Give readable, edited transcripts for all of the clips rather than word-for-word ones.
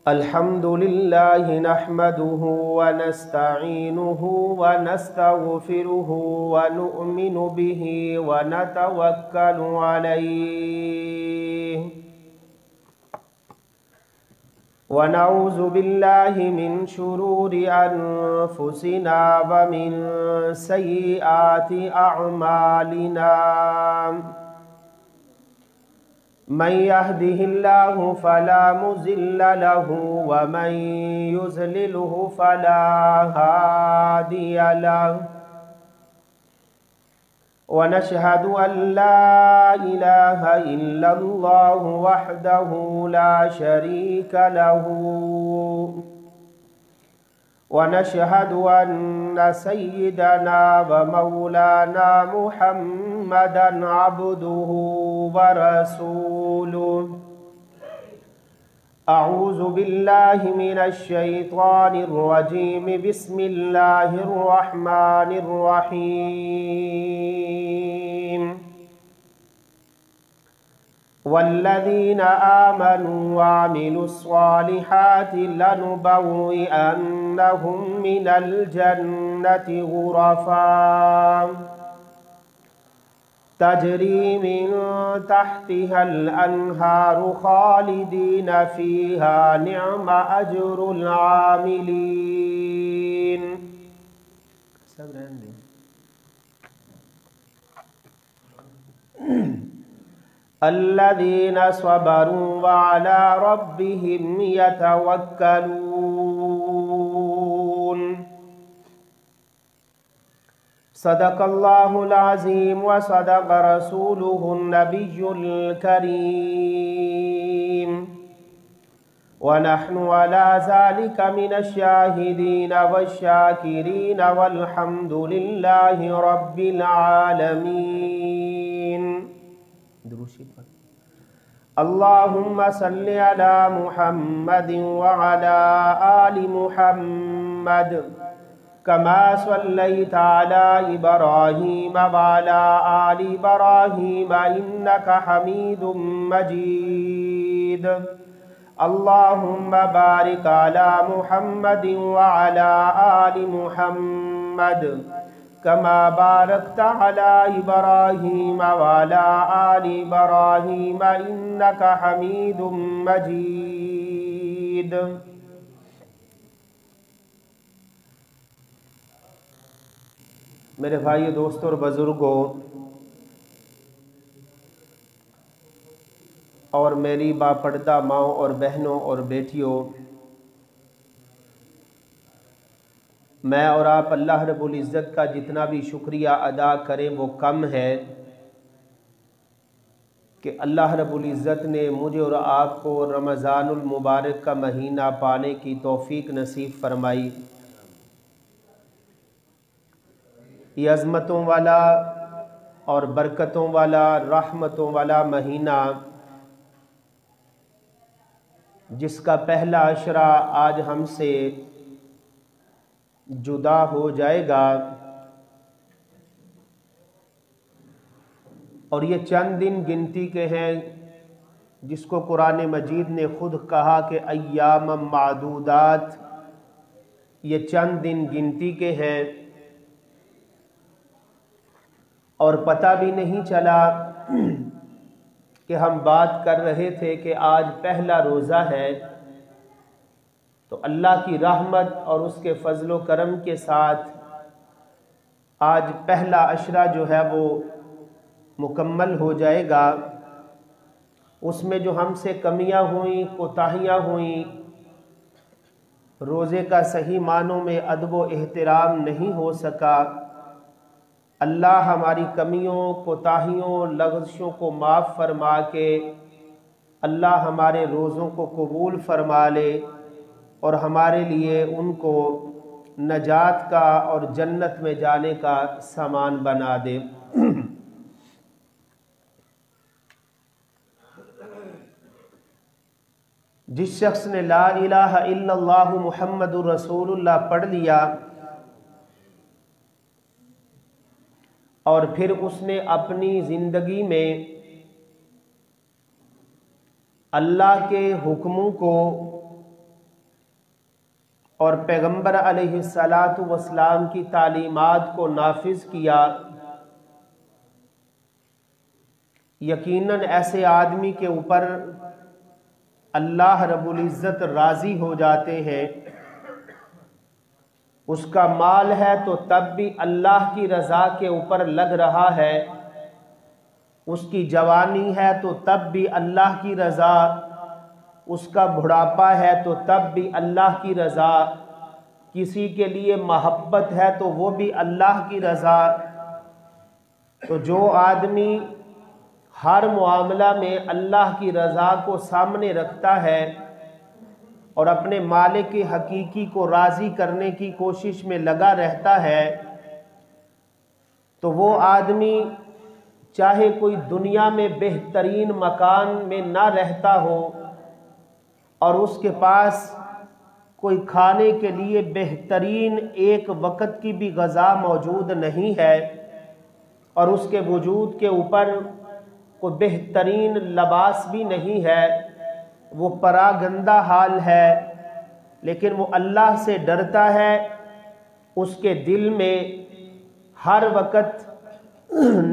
الحمد لله نحمده ونستعينه ونستغفره ونؤمن به ونتوكل عليه ونعوذ بالله من شرور أنفسنا ومن سيئات أعمالنا من يهده الله فلا مضل له ومن يضلله فلا هادي له ونشهد أن لا إله إلا الله وحده لا شريك له ونشهد أن سيدنا ومولانا محمدا عبده ورسوله أعوذ بالله من الشيطان الرجيم بسم الله الرحمن الرحيم والذين آمنوا وعملوا الصالحات لنبوئنهم من الجنة غرفا تجري من تحتها الأنهار خالدين فيها نعم أجر العاملين. الذين صبروا وعلى ربهم يتوكلون. صدق الله العظيم وصدق رسوله النبي الكريم ونحن على ذلك من الشاهدين والشاكرين والحمد لله رب العالمين. اللهم صل على محمد وعلى آل محمد كما صليت على إبراهيم وعلى آل إبراهيم إنك حميد مجيد. اللهم بارك على محمد وعلى آل محمد كما باركت على إبراهيم وعلى آل إبراهيم إنك حميد مجيد. میرے بھائی دوستوں اور بزرگوں اور میری باپردہ ماؤں اور بہنوں اور بیٹیوں، میں اور آپ اللہ رب العزت کا جتنا بھی شکریہ ادا کریں وہ کم ہے کہ اللہ رب العزت نے مجھے اور آپ کو رمضان المبارک کا مہینہ پانے کی توفیق نصیب فرمائی. یہ عظمتوں والا اور برکتوں والا رحمتوں والا مہینہ جس کا پہلا عشرہ آج ہم سے جدا ہو جائے گا، اور یہ چند دن گنتی کے ہیں جس کو قرآن مجید نے خود کہا کہ ایام معدودات، یہ چند دن گنتی کے ہیں، اور پتہ بھی نہیں چلا کہ ہم بات کر رہے تھے کہ آج پہلا روزہ ہے، تو اللہ کی رحمت اور اس کے فضل و کرم کے ساتھ آج پہلا عشرہ جو ہے وہ مکمل ہو جائے گا. اس میں جو ہم سے کمیاں ہوئیں، کوتاہیاں ہوئیں، روزے کا صحیح معنوں میں ادب و احترام نہیں ہو سکا، اللہ ہماری کمیوں، کوتاہیوں، لغزشوں کو معاف فرما کے اللہ ہمارے روزوں کو قبول فرما لے اور ہمارے لیے ان کو نجات کا اور جنت میں جانے کا سامان بنا دے. جس شخص نے لا الہ الا اللہ محمد الرسول اللہ پڑھ لیا اور پھر اس نے اپنی زندگی میں اللہ کے حکموں کو اور پیغمبر علیہ الصلاۃ والسلام کی تعلیمات کو نافذ کیا، یقیناً ایسے آدمی کے اوپر اللہ رب العزت راضی ہو جاتے ہیں۔ اس کا مال ہے تو تب بھی اللہ کی رضا کے اوپر لگ رہا ہے، اس کی جوانی ہے تو تب بھی اللہ کی رضا، اس کا بڑھاپا ہے تو تب بھی اللہ کی رضا، کسی کے لیے محبت ہے تو وہ بھی اللہ کی رضا۔ تو جو آدمی ہر معاملہ میں اللہ کی رضا کو سامنے رکھتا ہے اور اپنے مالک حقیقی کو راضی کرنے کی کوشش میں لگا رہتا ہے، تو وہ آدمی چاہے کوئی دنیا میں بہترین مکان میں نہ رہتا ہو اور اس کے پاس کوئی کھانے کے لیے بہترین ایک وقت کی بھی غذا موجود نہیں ہے، اور اس کے وجود کے اوپر کوئی بہترین لباس بھی نہیں ہے، وہ پراگندہ حال ہے، لیکن وہ اللہ سے ڈرتا ہے، اس کے دل میں ہر وقت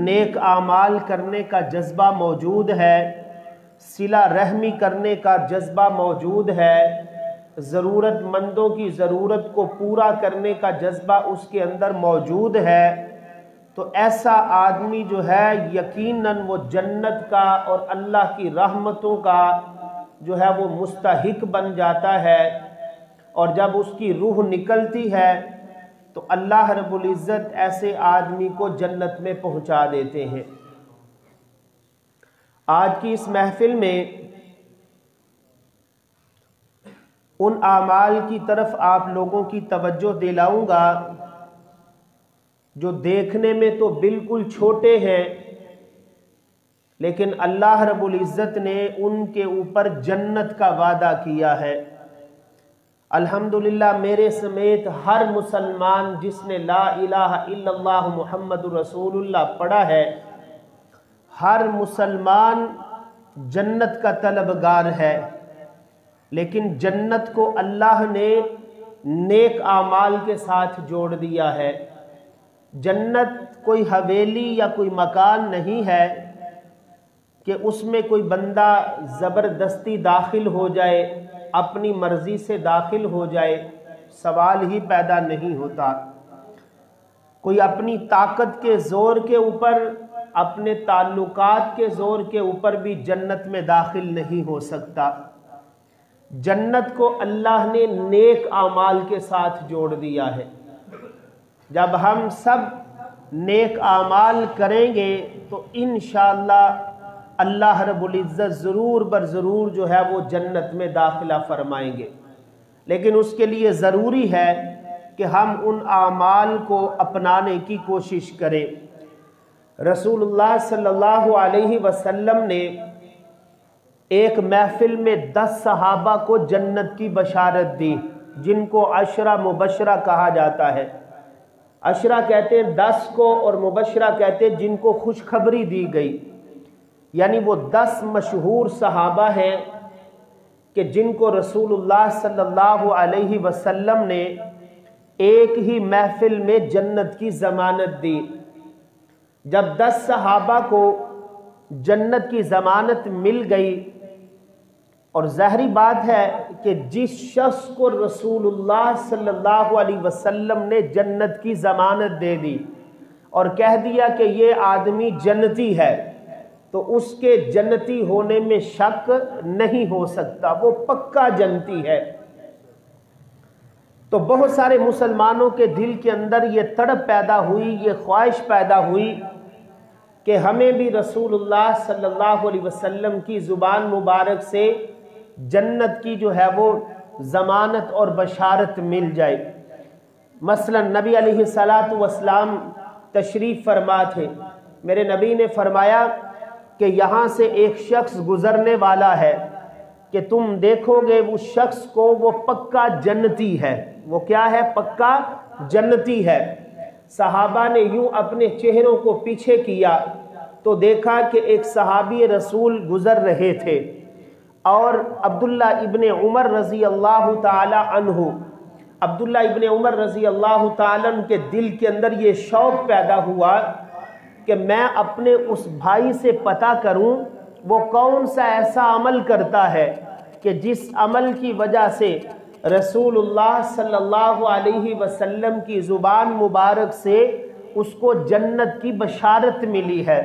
نیک اعمال کرنے کا جذبہ موجود ہے، صلہ رحمی کرنے کا جذبہ موجود ہے، ضرورت مندوں کی ضرورت کو پورا کرنے کا جذبہ اس کے اندر موجود ہے، تو ایسا آدمی جو ہے یقیناً وہ جنت کا اور اللہ کی رحمتوں کا جو ہے وہ مستحق بن جاتا ہے۔ اور جب اس کی روح نکلتی ہے تو اللہ رب العزت ایسے آدمی کو جنت میں پہنچا دیتے ہیں۔ آج کی اس محفل میں ان اعمال کی طرف آپ لوگوں کی توجہ دلاؤں گا جو دیکھنے میں تو بالکل چھوٹے ہیں، لیکن اللہ رب العزت نے ان کے اوپر جنت کا وعدہ کیا ہے۔ الحمدللہ میرے سمیت ہر مسلمان جس نے لا الہ الا اللہ محمد رسول اللہ پڑھا ہے، ہر مسلمان جنت کا طلبگار ہے، لیکن جنت کو اللہ نے نیک اعمال کے ساتھ جوڑ دیا ہے۔ جنت کوئی حویلی یا کوئی مکان نہیں ہے کہ اس میں کوئی بندہ زبردستی داخل ہو جائے، اپنی مرضی سے داخل ہو جائے، سوال ہی پیدا نہیں ہوتا۔ کوئی اپنی طاقت کے زور کے اوپر، اپنے تعلقات کے زور کے اوپر بھی جنت میں داخل نہیں ہو سکتا۔ جنت کو اللہ نے نیک اعمال کے ساتھ جوڑ دیا ہے۔ جب ہم سب نیک اعمال کریں گے تو انشاءاللہ اللہ رب العزت ضرور بر ضرور جو ہے وہ جنت میں داخلہ فرمائیں گے، لیکن اس کے لیے ضروری ہے کہ ہم ان اعمال کو اپنانے کی کوشش کریں۔ رسول اللہ صلی اللہ علیہ وسلم نے ایک محفل میں 10 صحابہ کو جنت کی بشارت دی، جن کو عشرہ مبشرہ کہا جاتا ہے۔ عشرہ کہتے ہیں 10 کو، اور مبشرہ کہتے ہیں جن کو خوشخبری دی گئی، یعنی وہ 10 مشہور صحابہ ہیں کہ جن کو رسول اللہ صلی اللہ علیہ وسلم نے ایک ہی محفل میں جنت کی ضمانت دی۔ جب 10 صحابہ کو جنت کی ضمانت مل گئی، اور ظاہری بات ہے کہ جس شخص کو رسول اللہ صلی اللہ علیہ وسلم نے جنت کی ضمانت دے دی اور کہہ دیا کہ یہ آدمی جنتی ہے، تو اس کے جنتی ہونے میں شک نہیں ہو سکتا، وہ پکا جنتی ہے۔ تو بہت سارے مسلمانوں کے دل کے اندر یہ تڑپ پیدا ہوئی، یہ خواہش پیدا ہوئی کہ ہمیں بھی رسول اللہ صلی اللہ علیہ وسلم کی زبان مبارک سے جنت کی جو ہے وہ ضمانت اور بشارت مل جائے۔ مثلا نبی علیہ السلام تشریف فرما تھے، میرے نبی نے فرمایا کہ یہاں سے ایک شخص گزرنے والا ہے کہ تم دیکھو گے اس شخص کو، وہ پکا جنتی ہے۔ وہ کیا ہے؟ پکا جنتی ہے۔ صحابہ نے یوں اپنے چہروں کو پیچھے کیا تو دیکھا کہ ایک صحابی رسول گزر رہے تھے، اور عبداللہ ابن عمر رضی اللہ تعالی عنہ عبداللہ ابن عمر رضی اللہ تعالیٰ عنہ کے دل کے اندر یہ شوق پیدا ہوا کہ میں اپنے اس بھائی سے پتہ کروں وہ کون سا ایسا عمل کرتا ہے کہ جس عمل کی وجہ سے رسول اللہ صلی اللہ علیہ وسلم کی زبان مبارک سے اس کو جنت کی بشارت ملی ہے۔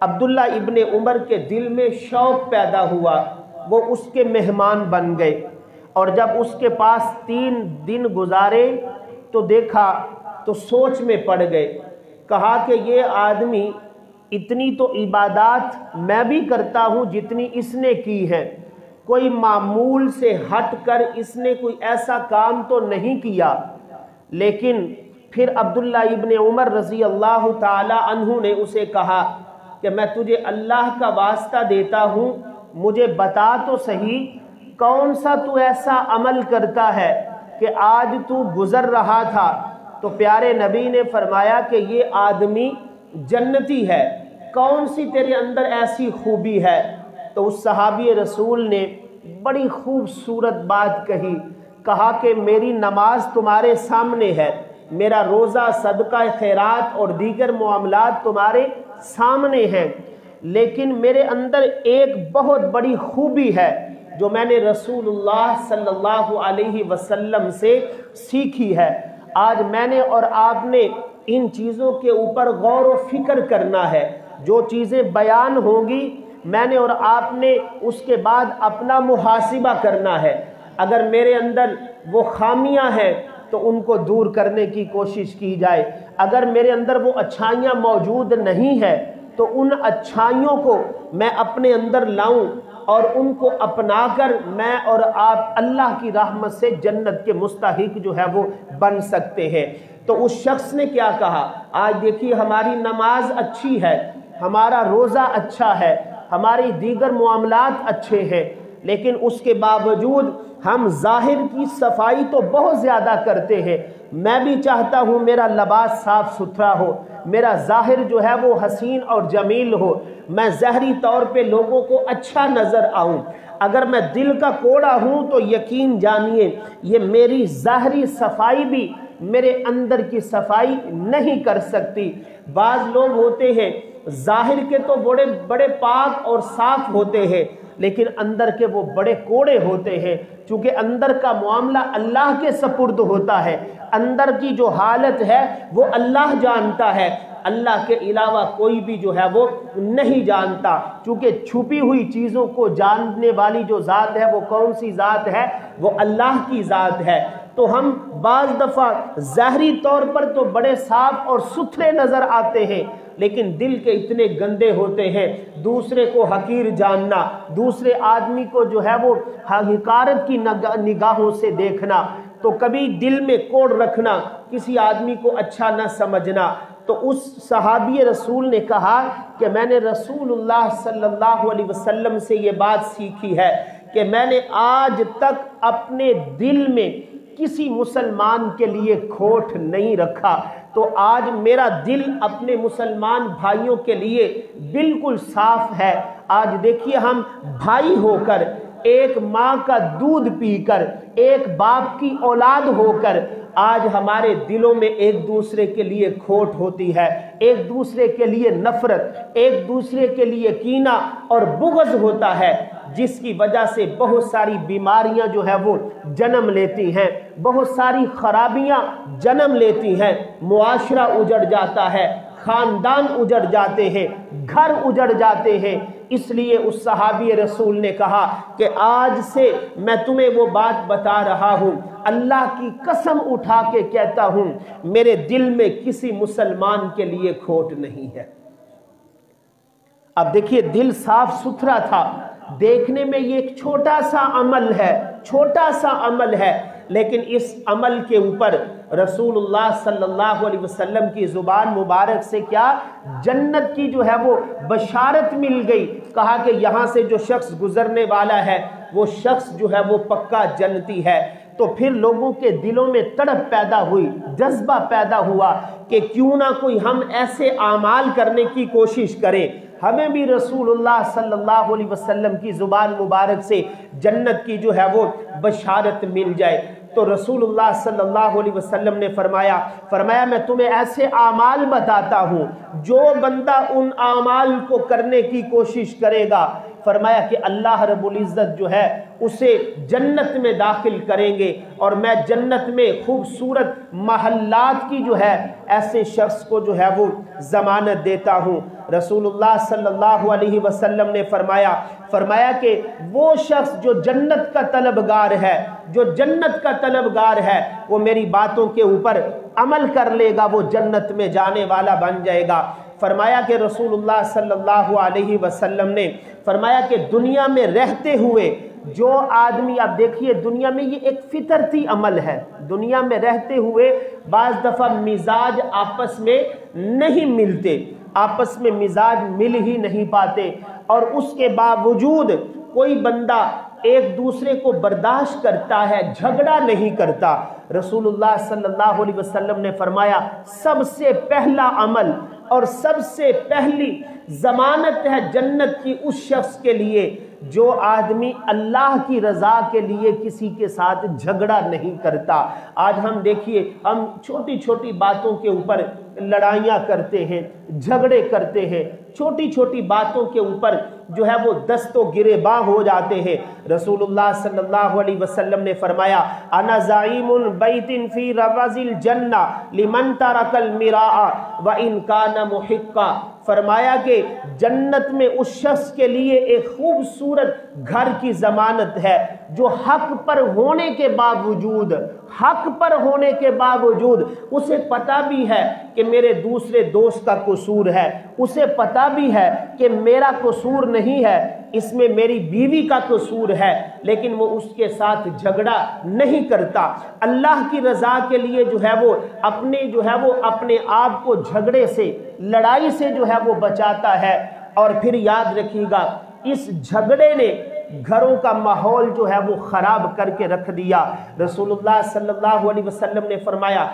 عبداللہ ابن عمر کے دل میں شوق پیدا ہوا، وہ اس کے مہمان بن گئے، اور جب اس کے پاس 3 دن گزارے تو دیکھا تو سوچ میں پڑ گئے، کہا کہ یہ آدمی اتنی تو عبادات میں بھی کرتا ہوں جتنی اس نے کی ہے، کوئی معمول سے ہٹ کر اس نے کوئی ایسا کام تو نہیں کیا۔ لیکن پھر عبداللہ ابن عمر رضی اللہ تعالی عنہ نے اسے کہا کہ میں تجھے اللہ کا واسطہ دیتا ہوں، مجھے بتا تو صحیح کون سا تو ایسا عمل کرتا ہے کہ آج تو گزر رہا تھا تو پیارے نبی نے فرمایا کہ یہ آدمی جنتی ہے، کون سی تیرے اندر ایسی خوبی ہے؟ تو اس صحابی رسول نے بڑی خوبصورت بات کہی، کہا کہ میری نماز تمہارے سامنے ہے، میرا روزہ، صدقہ خیرات اور دیگر معاملات تمہارے سامنے ہیں، لیکن میرے اندر ایک بہت بڑی خوبی ہے جو میں نے رسول اللہ صلی اللہ علیہ وسلم سے سیکھی ہے۔ آج میں نے اور آپ نے ان چیزوں کے اوپر غور و فکر کرنا ہے، جو چیزیں بیان ہوں گی میں نے اور آپ نے اس کے بعد اپنا محاسبہ کرنا ہے۔ اگر میرے اندر وہ خامیاں ہیں تو ان کو دور کرنے کی کوشش کی جائے، اگر میرے اندر وہ اچھائیاں موجود نہیں ہیں تو ان اچھائیوں کو میں اپنے اندر لاؤں اور ان کو اپنا کر میں اور آپ اللہ کی رحمت سے جنت کے مستحق جو ہے وہ بن سکتے ہیں۔ تو اس شخص نے کیا کہا؟ آج دیکھیے ہماری نماز اچھی ہے، ہمارا روزہ اچھا ہے، ہماری دیگر معاملات اچھے ہیں، لیکن اس کے باوجود ہم ظاہر کی صفائی تو بہت زیادہ کرتے ہیں۔ میں بھی چاہتا ہوں میرا لباس صاف ستھرا ہو، میرا ظاہر جو ہے وہ حسین اور جمیل ہو، میں ظاہری طور پہ لوگوں کو اچھا نظر آؤں۔ اگر میں دل کا کوڑا ہوں تو یقین جانیے یہ میری ظاہری صفائی بھی میرے اندر کی صفائی نہیں کر سکتی۔ بعض لوگ ہوتے ہیں ظاہر کے تو بڑے بڑے پاک اور صاف ہوتے ہیں، لیکن اندر کے وہ بڑے کوڑے ہوتے ہیں، چونکہ اندر کا معاملہ اللہ کے سپرد ہوتا ہے، اندر کی جو حالت ہے وہ اللہ جانتا ہے، اللہ کے علاوہ کوئی بھی جو ہے وہ نہیں جانتا، چونکہ چھپی ہوئی چیزوں کو جاننے والی جو ذات ہے وہ کون سی ذات ہے؟ وہ اللہ کی ذات ہے۔ تو ہم بعض دفعہ ظاہری طور پر تو بڑے صاف اور ستھرے نظر آتے ہیں، لیکن دل کے اتنے گندے ہوتے ہیں، دوسرے کو حقیر جاننا، دوسرے آدمی کو جو ہے وہ حقارت کی نگاہوں سے دیکھنا، تو کبھی دل میں کوڑ رکھنا، کسی آدمی کو اچھا نہ سمجھنا۔ تو اس صحابی رسول نے کہا کہ میں نے رسول اللہ صلی اللہ علیہ وسلم سے یہ بات سیکھی ہے کہ میں نے آج تک اپنے دل میں کسی مسلمان کے لیے کھوٹ نہیں رکھا، تو آج میرا دل اپنے مسلمان بھائیوں کے لیے بالکل صاف ہے۔ آج دیکھیے ہم بھائی ہو کر، ایک ماں کا دودھ پی کر، ایک باپ کی اولاد ہو کر، آج ہمارے دلوں میں ایک دوسرے کے لیے کھوٹ ہوتی ہے، ایک دوسرے کے لیے نفرت، ایک دوسرے کے لیے کینہ اور بغض ہوتا ہے، جس کی وجہ سے بہت ساری بیماریاں جو ہے وہ جنم لیتی ہیں، بہت ساری خرابیاں جنم لیتی ہیں، معاشرہ اجڑ جاتا ہے، خاندان اجڑ جاتے ہیں، گھر اجڑ جاتے ہیں۔ اس لیے اس صحابی رسول نے کہا کہ آج سے میں تمہیں وہ بات بتا رہا ہوں، اللہ کی قسم اٹھا کے کہتا ہوں میرے دل میں کسی مسلمان کے لیے کھوٹ نہیں ہے۔ اب دیکھیے دل صاف ستھرا تھا، دیکھنے میں یہ ایک چھوٹا سا عمل ہے، چھوٹا سا عمل ہے، لیکن اس عمل کے اوپر رسول اللہ صلی اللہ علیہ وسلم کی زبان مبارک سے کیا جنت کی جو ہے وہ بشارت مل گئی۔ کہا کہ یہاں سے جو شخص گزرنے والا ہے وہ شخص جو ہے وہ پکا جنتی ہے۔ تو پھر لوگوں کے دلوں میں تڑپ پیدا ہوئی، جذبہ پیدا ہوا کہ کیوں نہ کوئی ہم ایسے اعمال کرنے کی کوشش کریں، ہمیں بھی رسول اللہ صلی اللہ علیہ وسلم کی زبان مبارک سے جنت کی جو ہے وہ بشارت مل جائے۔ تو رسول اللہ صلی اللہ علیہ وسلم نے فرمایا میں تمہیں ایسے اعمال بتاتا ہوں جو بندہ ان اعمال کو کرنے کی کوشش کرے گا، فرمایا کہ اللہ رب العزت جو ہے اسے جنت میں داخل کریں گے، اور میں جنت میں خوبصورت محلات کی جو ہے ایسے شخص کو جو ہے وہ ضمانت دیتا ہوں۔ رسول اللہ صلی اللہ علیہ وسلم نے فرمایا کہ وہ شخص جو جنت کا طلبگار ہے وہ میری باتوں کے اوپر عمل کر لے گا، وہ جنت میں جانے والا بن جائے گا۔ فرمایا کہ رسول اللہ صلی اللہ علیہ وسلم نے فرمایا کہ دنیا میں رہتے ہوئے جو آدمی، اب دیکھیے دنیا میں یہ ایک فطرتی عمل ہے، دنیا میں رہتے ہوئے بعض دفعہ مزاج آپس میں نہیں ملتے، آپس میں مزاج مل ہی نہیں پاتے، اور اس کے باوجود کوئی بندہ ایک دوسرے کو برداشت کرتا ہے، جھگڑا نہیں کرتا۔ رسول اللہ صلی اللہ علیہ وسلم نے فرمایا سب سے پہلا عمل اور سب سے پہلی ضمانت ہے جنت کی اس شخص کے لیے جو آدمی اللہ کی رضا کے لیے کسی کے ساتھ جھگڑا نہیں کرتا۔ آج ہم دیکھیے ہم چھوٹی چھوٹی باتوں کے اوپر لڑائیاں کرتے ہیں، جھگڑے کرتے ہیں، چھوٹی چھوٹی باتوں کے اوپر جو ہے وہ دست و گریباں ہو جاتے ہیں۔ رسول اللہ صلی اللہ علیہ وسلم نے فرمایا انا زعیم بیت فی ربض الجنہ لمن ترک المراء وان کان محقا، فرمایا کہ جنت میں اس شخص کے لیے ایک خوبصورت گھر کی ضمانت ہے جو حق پر ہونے کے باوجود اسے پتہ بھی ہے کہ میرے دوسرے دوست کا قصور ہے، اسے پتہ بھی ہے کہ میرا قصور نہیں ہے، اس میں میری بیوی کا قصور ہے، لیکن وہ اس کے ساتھ جھگڑا نہیں کرتا۔ اللہ کی رضا کے لیے جو ہے وہ اپنے آپ کو جھگڑے سے، لڑائی سے جو ہے وہ بچاتا ہے۔ اور پھر یاد رکھیے گا اس جھگڑے نے گھروں کا ماحول جو ہے وہ خراب کر کے رکھ دیا۔ رسول اللہ صلی اللہ علیہ وسلم نے فرمایا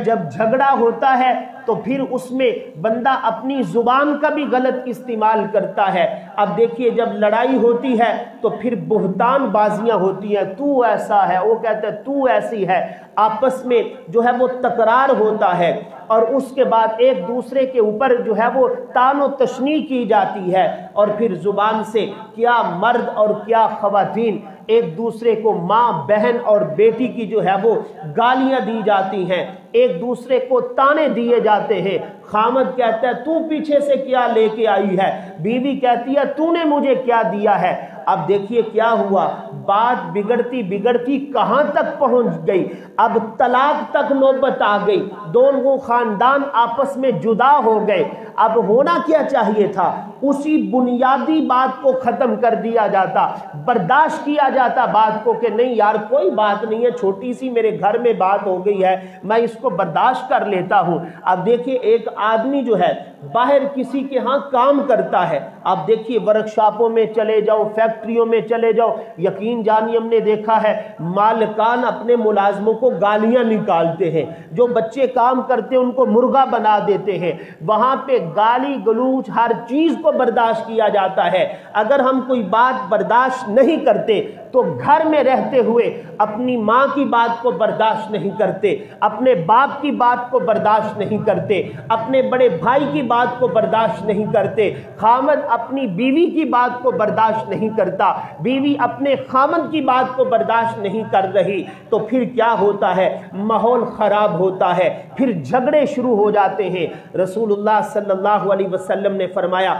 جب جھگڑا ہوتا ہے تو پھر اس میں بندہ اپنی زبان کا بھی غلط استعمال کرتا ہے۔ اب دیکھیے جب لڑائی ہوتی ہے تو پھر بہتان بازیاں ہوتی ہیں، تو ایسا ہے، وہ کہتا ہے تو ایسی ہے، آپس میں جو ہے وہ تکرار ہوتا ہے، اور اس کے بعد ایک دوسرے کے اوپر جو ہے وہ طعن و تشنیع کی جاتی ہے، اور پھر زبان سے کیا مرد اور کیا خواتین ایک دوسرے کو ماں، بہن اور بیٹی کی جو ہے وہ گالیاں دی جاتی ہیں، ایک دوسرے کو طعنے دیے جاتے ہیں۔ خامد کہتا ہے تو پیچھے سے کیا لے کے آئی ہے، بیوی کہتی ہے تو نے مجھے کیا دیا ہے۔ اب دیکھیے کیا ہوا، بات بگڑتی کہاں تک پہنچ گئی، اب طلاق تک نوبت آ گئی، دونوں خاندان آپس میں جدا ہو گئے۔ اب ہونا کیا چاہیے تھا، اسی بنیادی بات کو ختم کر دیا جاتا، برداشت کیا جاتا بات کو کہ نہیں یار کوئی بات نہیں ہے، چھوٹی سی میرے گھر میں بات ہو گئی ہے، میں اس کو برداشت کر لیتا ہوں۔ اب دیکھیے ایک آدمی جو ہے باہر کسی کے ہاں کام کرتا ہے، اب دیکھیے ورکشاپوں میں چلے جاؤ، فیکٹریوں میں چلے جاؤ، یقین جانی ہم نے دیکھا ہے مالکان اپنے ملازموں کو گالیاں نکالتے ہیں، جو بچے کام کرتے ہیں ان کو مرغا بنا دیتے ہیں، وہاں پہ گالی گلوچ ہر چیز کو برداشت کیا جاتا ہے۔ اگر ہم کوئی بات برداشت نہیں کرتے تو گھر میں رہتے ہوئے اپنی ماں کی بات کو برداشت نہیں کرتے، اپنے باپ کی بات کو برداشت نہیں کرتے، اپنے بڑے بھائی کی بات کو برداشت نہیں کرتے، خامد اپنی بیوی کی بات کو برداشت نہیں کرتا، بیوی اپنے خامد کی بات کو برداشت نہیں کر رہی، تو پھر کیا ہوتا ہے، ماحول خراب ہوتا ہے، پھر جھگڑے شروع ہو جاتے ہیں۔ رسول اللہ صلی اللہ علیہ وسلم نے فرمایا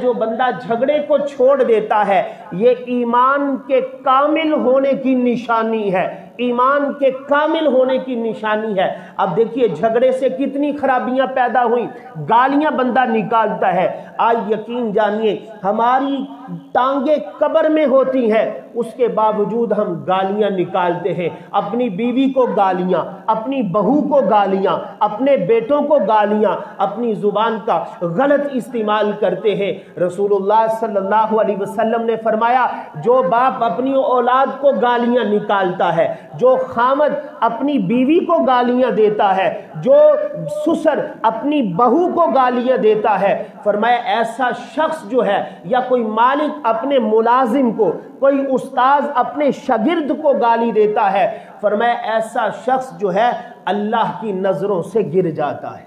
جو بندہ جھگڑے کو چھوڑ دیتا ہے یہ ایمان کے کامل ہونے کی نشانی ہے، ایمان کے کامل ہونے کی نشانی ہے۔ اب دیکھیے جھگڑے سے کتنی خرابیاں پیدا ہوئیں، گالیاں بندہ نکالتا ہے، آج یقین جانیے ہماری ٹانگیں قبر میں ہوتی ہیں، اس کے باوجود ہم گالیاں نکالتے ہیں، اپنی بیوی کو گالیاں، اپنی بہو کو گالیاں، اپنے بیٹوں کو گالیاں، اپنی زبان کا غلط استعمال کرتے ہیں۔ رسول اللہ صلی اللہ علیہ وسلم نے فرمایا جو باپ اپنی اولاد کو گالیاں نکالتا ہے، جو خامد اپنی بیوی کو گالیاں دیتا ہے، جو سسر اپنی بہو کو گالیاں دیتا ہے، فرمایا ایسا شخص جو ہے، یا کوئی مالک اپنے ملازم کو، کوئی استاذ اپنے شاگرد کو گالی دیتا ہے، فرمایا ایسا شخص جو ہے اللہ کی نظروں سے گر جاتا ہے۔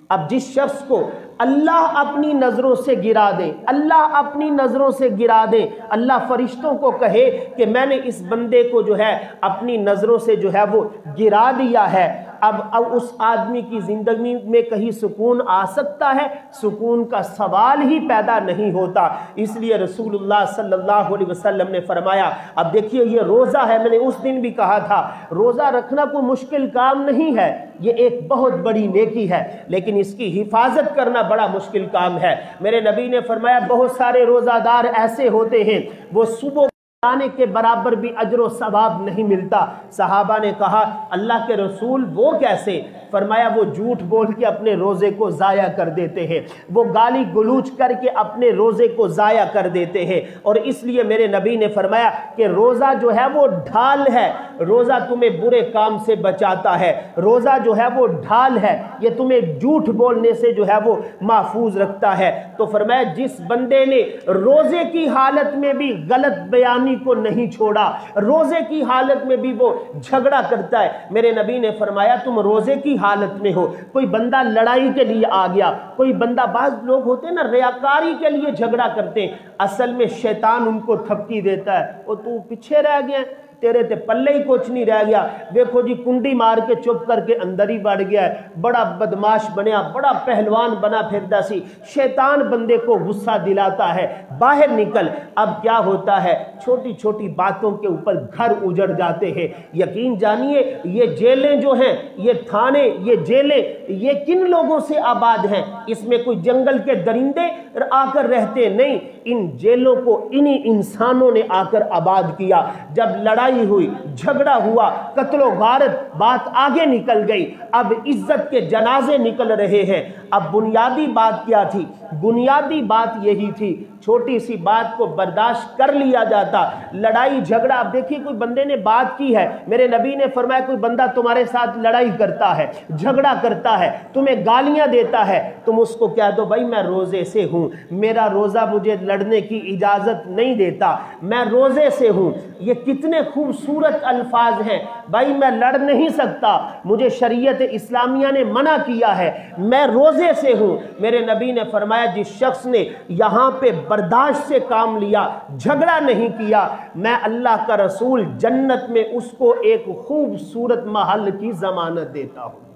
اب جس شخص کو اللہ اپنی نظروں سے گرا دے، اللہ اپنی نظروں سے گرا دے، اللہ فرشتوں کو کہے کہ میں نے اس بندے کو جو ہے اپنی نظروں سے جو ہے وہ گرا دیا ہے، اب اس آدمی کی زندگی میں کہیں سکون آ سکتا ہے؟ سکون کا سوال ہی پیدا نہیں ہوتا۔ اس لیے رسول اللہ صلی اللہ علیہ وسلم نے فرمایا، اب دیکھیے یہ روزہ ہے، میں نے اس دن بھی کہا تھا روزہ رکھنا کوئی مشکل کام نہیں ہے، یہ ایک بہت بڑی نیکی ہے، لیکن اس کی حفاظت کرنا بڑا مشکل کام ہے۔ میرے نبی نے فرمایا بہت سارے روزہ دار ایسے ہوتے ہیں وہ صبح آنے کے برابر بھی اجر و ثواب نہیں ملتا۔ صحابہ نے کہا اللہ کے رسول وہ کیسے؟ فرمایا وہ جھوٹ بول کے اپنے روزے کو ضائع کر دیتے ہیں، وہ گالی گلوچ کر کے اپنے روزے کو ضائع کر دیتے ہیں، اور اس لیے میرے نبی نے فرمایا کہ روزہ جو ہے وہ ڈھال ہے، روزہ تمہیں برے کام سے بچاتا ہے، روزہ جو ہے وہ ڈھال ہے، یہ تمہیں جھوٹ بولنے سے جو ہے وہ محفوظ رکھتا ہے۔ تو فرمایا جس بندے نے روزے کی حالت میں بھی غلط بیانی کو نہیں چھوڑا، روزے کی حالت میں بھی وہ جھگڑا کرتا ہے، میرے نبی نے فرمایا تم روزے کی حالت میں ہو، کوئی بندہ لڑائی کے لیے آ گیا، کوئی بندہ، بعض لوگ ہوتے ہیں نا ریاکاری کے لیے جھگڑا کرتے ہیں، اصل میں شیطان ان کو تھپکی دیتا ہے، وہ تو پیچھے رہ گیا، تیرے تے پلے ہی کچھ نہیں رہ گیا، دیکھو جی کنڈی مار کے چپ کر کے اندر ہی بڑھ گیا ہے، بڑا بدماش بنیا، بڑا پہلوان بنا پھردا سی۔ شیطان بندے کو غصہ دلاتا ہے، باہر نکل۔ اب کیا ہوتا ہے، چھوٹی چھوٹی باتوں کے اوپر گھر اجڑ جاتے ہیں۔ یقین جانیے یہ جیلیں جو ہیں، یہ تھانے، یہ جیلیں، یہ کن لوگوں سے آباد ہیں؟ اس میں کوئی جنگل کے درندے آ کر رہتے نہیں، ان جیلوں کو انہی انسانوں نے آ کر آباد کیا۔ جب لڑائی ہوئی، جھگڑا ہوا، قتل و غارت، بات آگے نکل گئی، اب عزت کے جنازے نکل رہے ہیں۔ اب بنیادی بات کیا تھی؟ بنیادی بات یہی تھی، چھوٹی سی بات کو برداشت کر لیا جاتا، لڑائی جھگڑا۔ اب دیکھیے کوئی بندے نے بات کی ہے، میرے نبی نے فرمایا کوئی بندہ تمہارے ساتھ لڑائی کرتا ہے، جھگڑا کرتا ہے، تمہیں گالیاں دیتا ہے، تم اس کو کہہ دو بھائی میں روزے سے ہوں، میرا روزہ مجھے لڑنے کی اجازت نہیں دیتا، میں روزے سے ہوں۔ یہ کتنے خوبصورت الفاظ ہیں، بھائی میں لڑ نہیں سکتا، مجھے شریعت اسلامیہ نے منع کیا ہے، میں روزے سے ہوں۔ میرے نبی نے فرمایا جس شخص نے یہاں پہ برداشت سے کام لیا، جھگڑا نہیں کیا، میں اللہ کا رسول جنت میں اس کو ایک خوبصورت محل کی ضمانت دیتا ہوں۔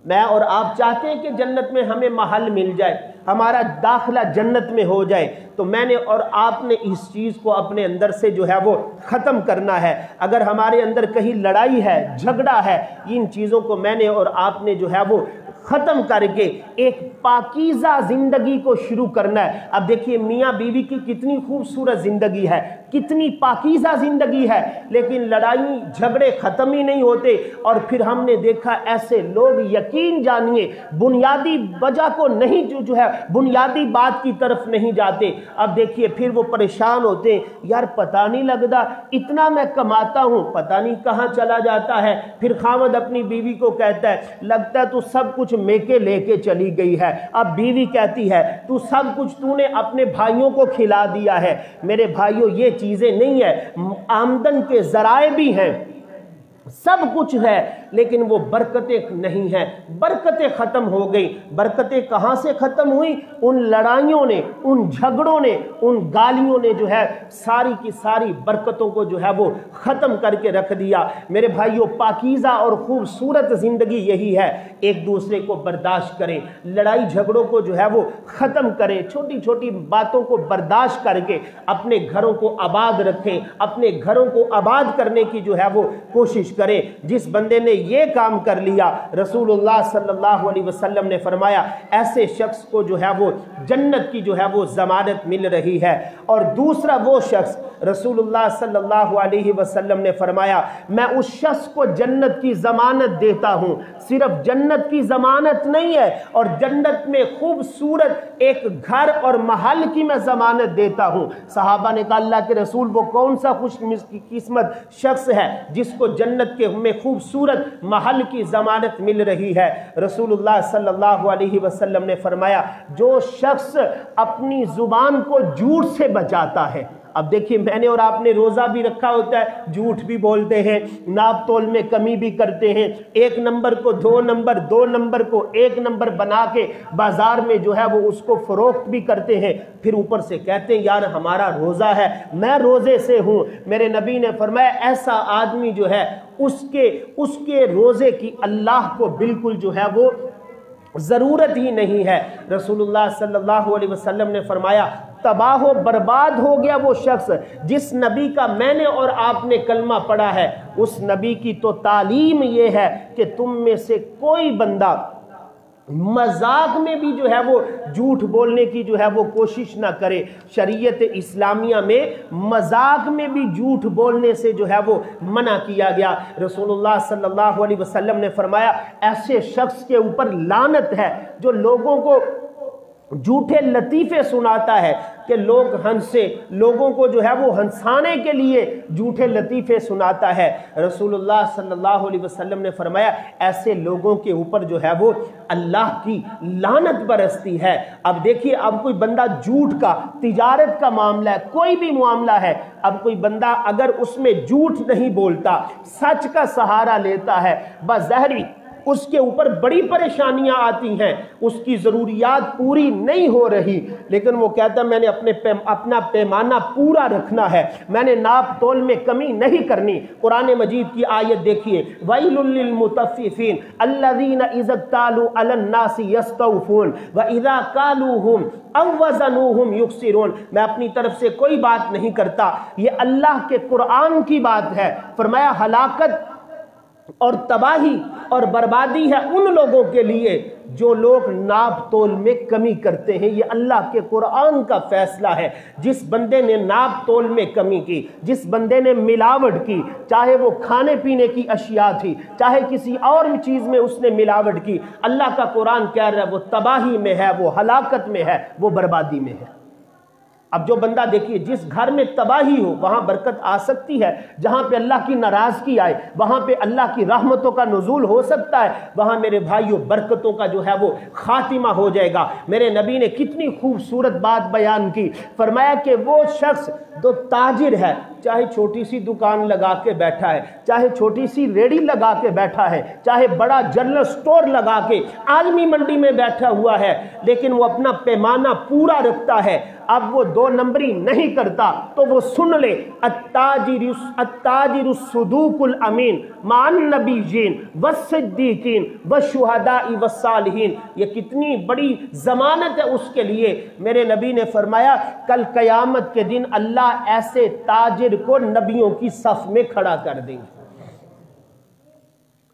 میں اور آپ چاہتے ہیں کہ جنت میں ہمیں محل مل جائے، ہمارا داخلہ جنت میں ہو جائے، تو میں نے اور آپ نے اس چیز کو اپنے اندر سے جو ہے وہ ختم کرنا ہے۔ اگر ہمارے اندر کہیں لڑائی ہے، جھگڑا ہے، ان چیزوں کو میں نے اور آپ نے جو ہے وہ ختم کر کے ایک پاکیزہ زندگی کو شروع کرنا ہے۔ اب دیکھیے میاں بیوی کی کتنی خوبصورت زندگی ہے، کتنی پاکیزہ زندگی ہے، لیکن لڑائی جھگڑے ختم ہی نہیں ہوتے، اور پھر ہم نے دیکھا ایسے لوگ یقین جانیے بنیادی وجہ کو نہیں جو ہے بنیادی بات کی طرف نہیں جاتے۔ اب دیکھیے پھر وہ پریشان ہوتے ہیں، یار پتہ نہیں لگتا اتنا میں کماتا ہوں پتہ نہیں کہاں چلا جاتا ہے۔ پھر خاوند اپنی بیوی کو کہتا ہے لگتا ہے تو سب کچھ میکے لے کے چلی گئی ہے۔ اب بیوی کہتی ہے تو سب کچھ تو نے اپنے بھائیوں کو کھلا دیا ہے۔ میرے بھائیوں یہ چیزیں نہیں ہیں، آمدن کے ذرائع بھی ہیں، سب کچھ ہے، لیکن وہ برکتیں نہیں ہیں، برکتیں ختم ہو گئی۔ برکتیں کہاں سے ختم ہوئی؟ ان لڑائیوں نے، ان جھگڑوں نے، ان گالیوں نے جو ہے ساری کی ساری برکتوں کو جو ہے وہ ختم کر کے رکھ دیا۔ میرے بھائیوں پاکیزہ اور خوبصورت زندگی یہی ہے، ایک دوسرے کو برداشت کریں، لڑائی جھگڑوں کو جو ہے وہ ختم کریں، چھوٹی چھوٹی باتوں کو برداشت کر کے اپنے گھروں کو آباد رکھیں، اپنے گھروں کو آباد کرنے کی جو ہے وہ کوشش کریں۔ جس بندے نے یہ کام کر لیا، رسول اللہ صلی اللہ علیہ وسلم نے فرمایا ایسے شخص کو جو ہے وہ جنت کی جو ہے وہ ضمانت مل رہی ہے۔ اور دوسرا وہ شخص، رسول اللہ صلی اللہ علیہ وسلم نے فرمایا میں اس شخص کو جنت کی ضمانت دیتا ہوں، صرف جنت کی ضمانت نہیں ہے، اور جنت میں خوبصورت ایک گھر اور محل کی میں ضمانت دیتا ہوں۔ صحابہ نے کہا اللہ کے رسول وہ کون سا خوش قسمت شخص ہے جس کو جنت کے میں خوبصورت محل کی ضمانت مل رہی ہے؟ رسول اللہ صلی اللہ علیہ وسلم نے فرمایا جو شخص اپنی زبان کو جھوٹ سے بچاتا ہے۔ اب دیکھیے میں نے اور آپ نے روزہ بھی رکھا ہوتا ہے، جھوٹ بھی بولتے ہیں، ناپ تول میں کمی بھی کرتے ہیں، ایک نمبر کو دو نمبر، دو نمبر کو ایک نمبر بنا کے بازار میں جو ہے وہ اس کو فروخت بھی کرتے ہیں، پھر اوپر سے کہتے ہیں یار ہمارا روزہ ہے، میں روزے سے ہوں۔ میرے نبی نے فرمایا ایسا آدمی جو ہے اس کے روزے کی اللہ کو بالکل جو ہے وہ ضرورت ہی نہیں ہے۔ رسول اللہ صلی اللہ علیہ وسلم نے فرمایا تباہ و برباد ہو گیا وہ شخص جس نبی کا میں نے اور آپ نے کلمہ پڑھا ہے۔ اس نبی کی تو تعلیم یہ ہے کہ تم میں سے کوئی بندہ مذاق میں بھی جو ہے وہ جھوٹ بولنے کی جو ہے وہ کوشش نہ کرے۔ شریعت اسلامیہ میں مذاق میں بھی جھوٹ بولنے سے جو ہے وہ منع کیا گیا۔ رسول اللہ صلی اللہ علیہ وسلم نے فرمایا ایسے شخص کے اوپر لعنت ہے جو لوگوں کو جھوٹے لطیفے سناتا ہے کہ لوگ ہنسے، لوگوں کو جو ہے وہ ہنسانے کے لیے جھوٹے لطیفے سناتا ہے۔ رسول اللہ صلی اللہ علیہ وسلم نے فرمایا ایسے لوگوں کے اوپر جو ہے وہ اللہ کی لعنت برستی ہے۔ اب دیکھیے اب کوئی بندہ جھوٹ کا، تجارت کا معاملہ ہے، کوئی بھی معاملہ ہے، اب کوئی بندہ اگر اس میں جھوٹ نہیں بولتا، سچ کا سہارا لیتا ہے، بظاہر اس کے اوپر بڑی پریشانیاں آتی ہیں، اس کی ضروریات پوری نہیں ہو رہی، لیکن وہ کہتا ہے میں نے اپنا پیمانہ پورا رکھنا ہے، میں نے ناپ تول میں کمی نہیں کرنی۔ قرآن مجید کی آیت دیکھیے وَيْلٌ لِّلْمُطَفِّفِينَ الَّذِينَ إِذَا اكْتَالُوا عَلَى النَّاسِ يَسْتَوْفُونَ وَإِذَا كَالُوهُمْ أَوْ وَزَنُوهُمْ يُخْسِرُونَ۔ میں اپنی طرف سے کوئی بات نہیں کرتا، یہ اللہ کے قرآن کی بات ہے۔ فرمایا ہلاکت اور تباہی اور بربادی ہے ان لوگوں کے لیے جو لوگ ناپ تول میں کمی کرتے ہیں۔ یہ اللہ کے قرآن کا فیصلہ ہے۔ جس بندے نے ناپ تول میں کمی کی، جس بندے نے ملاوٹ کی، چاہے وہ کھانے پینے کی اشیاء تھی، چاہے کسی اور چیز میں اس نے ملاوٹ کی، اللہ کا قرآن کہہ رہا ہے وہ تباہی میں ہے، وہ ہلاکت میں ہے، وہ بربادی میں ہے۔ اب جو بندہ دیکھیے جس گھر میں تباہی ہو وہاں برکت آ سکتی ہے، جہاں پہ اللہ کی ناراضگی آئے وہاں پہ اللہ کی رحمتوں کا نزول ہو سکتا ہے، وہاں میرے بھائیوں برکتوں کا جو ہے وہ خاتمہ ہو جائے گا۔ میرے نبی نے کتنی خوبصورت بات بیان کی، فرمایا کہ وہ شخص جو تاجر ہے، چاہے چھوٹی سی دکان لگا کے بیٹھا ہے، چاہے چھوٹی سی ریڑھی لگا کے بیٹھا ہے، چاہے بڑا جنرل سٹور لگا کے عالمی منڈی میں بیٹھا ہوا ہے، لیکن وہ اپنا پیمانہ پورا رکھتا ہے، اب وہ دو نمبری نہیں کرتا، تو وہ سن لے التاجر الصدوق الامین مع النبیین والصدیقین والشہداء والصالحین۔ یہ کتنی بڑی ضمانت ہے اس کے لیے۔ میرے نبی نے فرمایا کل قیامت کے دن اللہ ایسے تاجر کو نبیوں کی صف میں کھڑا کر دیں گے۔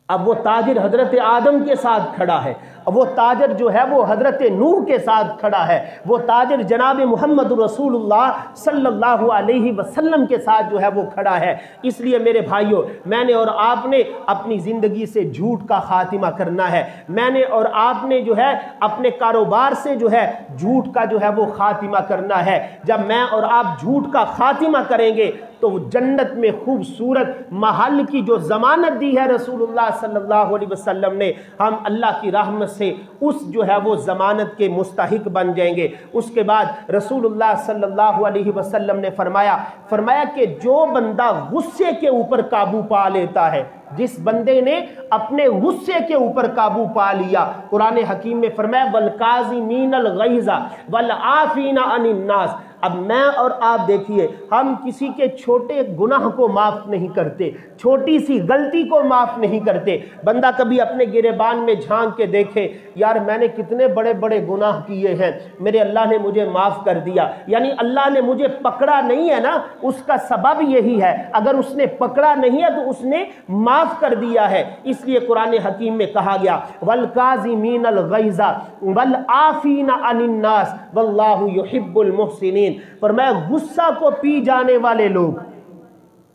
اب وہ تاجر حضرت آدم کے ساتھ کھڑا ہے، اب وہ تاجر جو ہے وہ حضرت نوح کے ساتھ کھڑا ہے، وہ تاجر جناب محمد رسول اللہ صلی اللہ علیہ وسلم کے ساتھ جو ہے وہ کھڑا ہے۔ اس لیے میرے بھائیوں میں نے اور آپ نے اپنی زندگی سے جھوٹ کا خاتمہ کرنا ہے، میں نے اور آپ نے جو ہے اپنے کاروبار سے جو ہے جھوٹ کا جو ہے وہ خاتمہ کرنا ہے۔ جب میں اور آپ جھوٹ کا خاتمہ کریں گے تو جنت میں خوبصورت محل کی جو ضمانت دی ہے رسول اللہ صلی اللہ علیہ وسلم نے، ہم اللہ کی رحمت سے اس جو ہے وہ ضمانت کے مستحق بن جائیں گے۔ اس کے بعد رسول اللہ صلی اللہ علیہ وسلم نے فرمایا کہ جو بندہ غصے کے اوپر قابو پا لیتا ہے، جس بندے نے اپنے غصے کے اوپر قابو پا لیا، قرآن حکیم میں فرمایا وَالْقَاظِمِينَ الْغَيْظَ وَالْعَافِينَ عَنِ النَّاسِ، اب میں اور آپ دیکھیے، ہم کسی کے چھوٹے گناہ کو معاف نہیں کرتے، چھوٹی سی غلطی کو معاف نہیں کرتے۔ بندہ کبھی اپنے گریبان میں جھانک کے دیکھے، یار میں نے کتنے بڑے بڑے گناہ کیے ہیں، میرے اللہ نے مجھے معاف کر دیا، یعنی اللہ نے مجھے پکڑا نہیں ہے نا، اس کا سبب یہی ہے، اگر اس نے پکڑا نہیں ہے تو اس نے معاف کر دیا ہے۔ اس لیے قرآن حکیم میں کہا گیا وَالْقَاظِمِينَ الْغَيْظَ وَالْعَافِينَ عَنِ النَّاسِ وَاللَّهُ يُحِبُّ الْمُحْسِنِينَ، فرمایا غصہ کو پی جانے والے لوگ،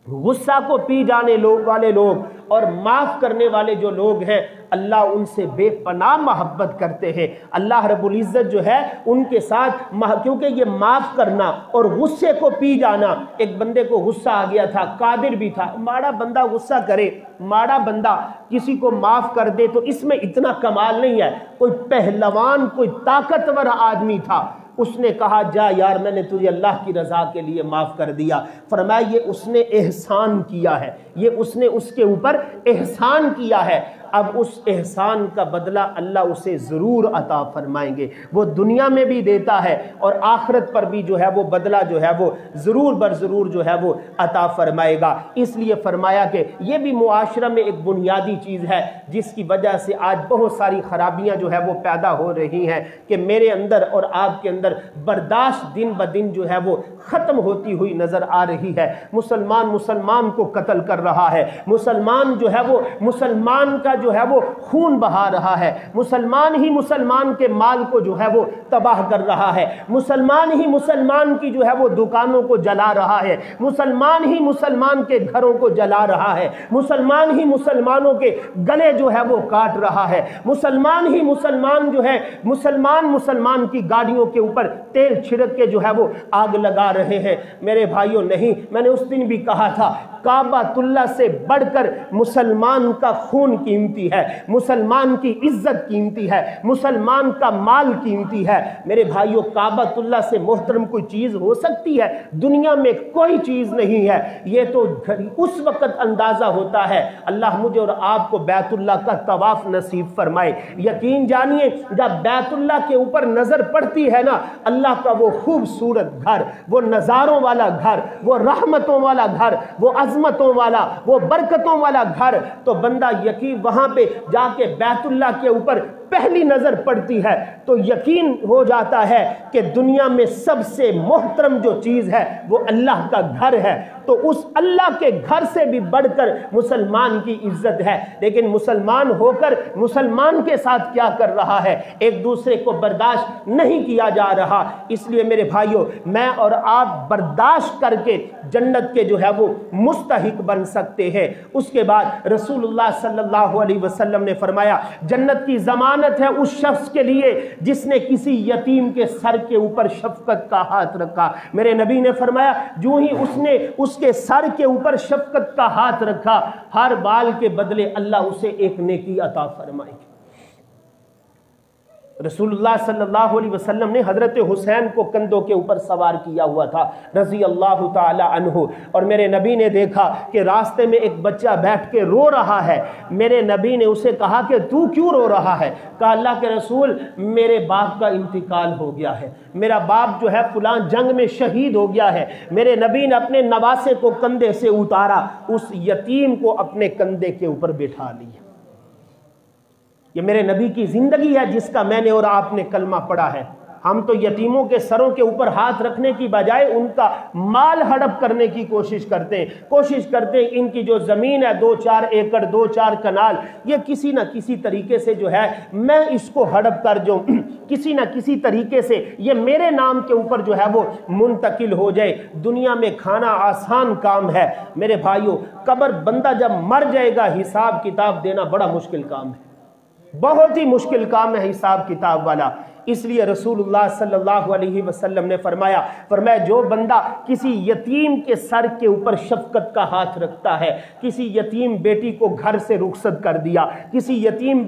غصہ کو پی جانے والے لوگ اور معاف کرنے والے جو لوگ ہیں، اللہ ان سے بے پناہ محبت کرتے ہیں۔ اللہ رب العزت جو ہے ان کے ساتھ، کیونکہ یہ معاف کرنا اور غصے کو پی جانا، ایک بندے کو غصہ آ گیا تھا، قادر بھی تھا، ماڑا بندہ غصہ کرے، ماڑا بندہ کسی کو معاف کر دے تو اس میں اتنا کمال نہیں ہے۔ کوئی پہلوان، کوئی طاقتور آدمی تھا، اس نے کہا جا یار میں نے تجھے اللہ کی رضا کے لیے معاف کر دیا۔ فرمایا یہ اس نے احسان کیا ہے، یہ اس نے اس کے اوپر احسان کیا ہے، اب اس احسان کا بدلہ اللہ اسے ضرور عطا فرمائیں گے۔ وہ دنیا میں بھی دیتا ہے اور آخرت پر بھی جو ہے وہ بدلہ جو ہے وہ ضرور بر ضرور جو ہے وہ عطا فرمائے گا۔ اس لیے فرمایا کہ یہ بھی معاشرہ میں ایک بنیادی چیز ہے جس کی وجہ سے آج بہت ساری خرابیاں جو ہے وہ پیدا ہو رہی ہیں کہ میرے اندر اور آپ کے اندر برداشت دن بدن جو ہے وہ ختم ہوتی ہوئی نظر آ رہی ہے۔ مسلمان کو قتل کر رہا ہے، مسلمان جو ہے وہ مسلمان کا جو ہے وہ خون بہا رہا ہے، مسلمان ہی مسلمان کے مال کو جو ہے وہ تباہ کر رہا ہے، مسلمان ہی مسلمان کی جو ہے وہ دکانوں کو جلا رہا ہے، مسلمان ہی مسلمان کے گھروں کو جلا رہا ہے، مسلمان ہی مسلمانوں کے گلے جو ہے وہ کاٹ رہا ہے، مسلمان ہی مسلمان جو ہے مسلمان کی گاڑیوں کے اوپر تیل چھڑک کے جو ہے وہ آگ لگا رہے ہیں۔ میرے بھائیوں نہیں، میں نے اس دن بھی کہا تھا کعبۃ اللہ سے بڑھ کر مسلمان کا خون قیمتی ہے، مسلمان کی عزت قیمتی ہے، مسلمان کا مال قیمتی ہے۔ میرے بھائیوں کعبۃ اللہ سے محترم کوئی چیز ہو سکتی ہے؟ دنیا میں کوئی چیز نہیں ہے۔ یہ تو اس وقت اندازہ ہوتا ہے، اللہ مجھے اور آپ کو بیت اللہ کا طواف نصیب فرمائے۔ یقین جانیے جب بیت اللہ کے اوپر نظر پڑتی ہے نا، اللہ کا وہ خوبصورت گھر، وہ نظاروں والا گھر، وہ رحمتوں والا گھر، وہ عظمتوں والا، وہ برکتوں والا گھر، تو بندہ یقین وہاں پہ جا کے بیت اللہ کے اوپر پہلی نظر پڑتی ہے تو یقین ہو جاتا ہے کہ دنیا میں سب سے محترم جو چیز ہے وہ اللہ کا گھر ہے۔ تو اس اللہ کے گھر سے بھی بڑھ کر مسلمان کی عزت ہے، لیکن مسلمان ہو کر مسلمان کے ساتھ کیا کر رہا ہے؟ ایک دوسرے کو برداشت نہیں کیا جا رہا۔ اس لیے میرے بھائیوں میں اور آپ برداشت کر کے جنت کے جو ہے وہ مستحق بن سکتے ہیں۔ اس کے بعد رسول اللہ صلی اللہ علیہ وسلم نے فرمایا جنت کی ضمانت ہے اس شخص کے لیے جس نے کسی یتیم کے سر کے اوپر شفقت کا ہاتھ رکھا۔ میرے نبی نے فرمایا جو ہی اس نے اس کے سر کے اوپر شفقت کا ہاتھ رکھا، ہر بال کے بدلے اللہ اسے ایک نیکی عطا فرمائے گی۔ رسول اللہ صلی اللہ علیہ وسلم نے حضرت حسین کو کندھوں کے اوپر سوار کیا ہوا تھا رضی اللہ تعالی عنہ، اور میرے نبی نے دیکھا کہ راستے میں ایک بچہ بیٹھ کے رو رہا ہے۔ میرے نبی نے اسے کہا کہ تو کیوں رو رہا ہے؟ کہا اللہ کے رسول میرے باپ کا انتقال ہو گیا ہے، میرا باپ جو ہے فلاں جنگ میں شہید ہو گیا ہے۔ میرے نبی نے اپنے نواسے کو کندھے سے اتارا، اس یتیم کو اپنے کندھے کے اوپر بٹھا لیا۔ یہ میرے نبی کی زندگی ہے جس کا میں نے اور آپ نے کلمہ پڑھا ہے۔ ہم تو یتیموں کے سروں کے اوپر ہاتھ رکھنے کی بجائے ان کا مال ہڑپ کرنے کی کوشش کرتے ہیں ان کی جو زمین ہے 2-4 ایکڑ 2-4 کنال، یہ کسی نہ کسی طریقے سے جو ہے میں اس کو ہڑپ کر جو کسی نہ کسی طریقے سے یہ میرے نام کے اوپر جو ہے وہ منتقل ہو جائے۔ دنیا میں کھانا آسان کام ہے میرے بھائیوں، قبر بندہ جب مر جائے گا حساب کتاب دینا بڑا مشکل کام ہے، بہت ہی مشکل کام ہے حساب کتاب والا۔ اس لیے رسول اللہ صلی اللہ علیہ وسلم نے فرمایا جو بندہ کسی یتیم کے سر کے اوپر شفقت کا ہاتھ رکھتا ہے، کسی یتیم بیٹی کو گھر سے رخصت کر دیا، کسی یتیم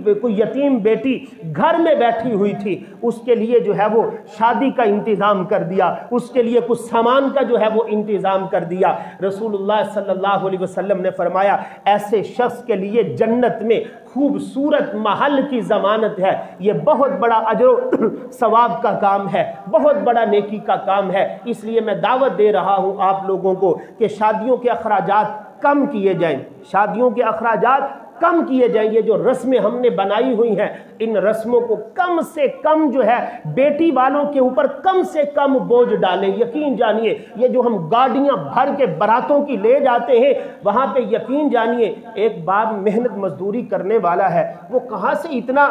بیٹی گھر میں بیٹھی ہوئی تھی، اس کے لیے جو ہے وہ شادی کا انتظام کر دیا، اس کے لیے کچھ سامان کا جو ہے وہ انتظام کر دیا، رسول اللہ صلی اللہ علیہ وسلم نے فرمایا ایسے شخص کے لیے جنت میں خوبصورت محل کی ضمانت ہے۔ یہ بہت بڑا اجر و ثواب کا کام ہے، بہت بڑا نیکی کا کام ہے۔ اس لیے میں دعوت دے رہا ہوں آپ لوگوں کو کہ شادیوں کے اخراجات کم کیے جائیں، شادیوں کے اخراجات کم کیے جائیں۔ یہ جو رسمیں ہم نے بنائی ہوئی ہیں، ان رسموں کو کم سے کم جو ہے بیٹی والوں کے اوپر کم سے کم بوجھ ڈالیں۔ یقین جانیے یہ جو ہم گاڑیاں بھر کے براتوں کی لے جاتے ہیں، وہاں پہ یقین جانیے ایک باپ محنت مزدوری کرنے والا ہے، وہ کہاں سے اتنا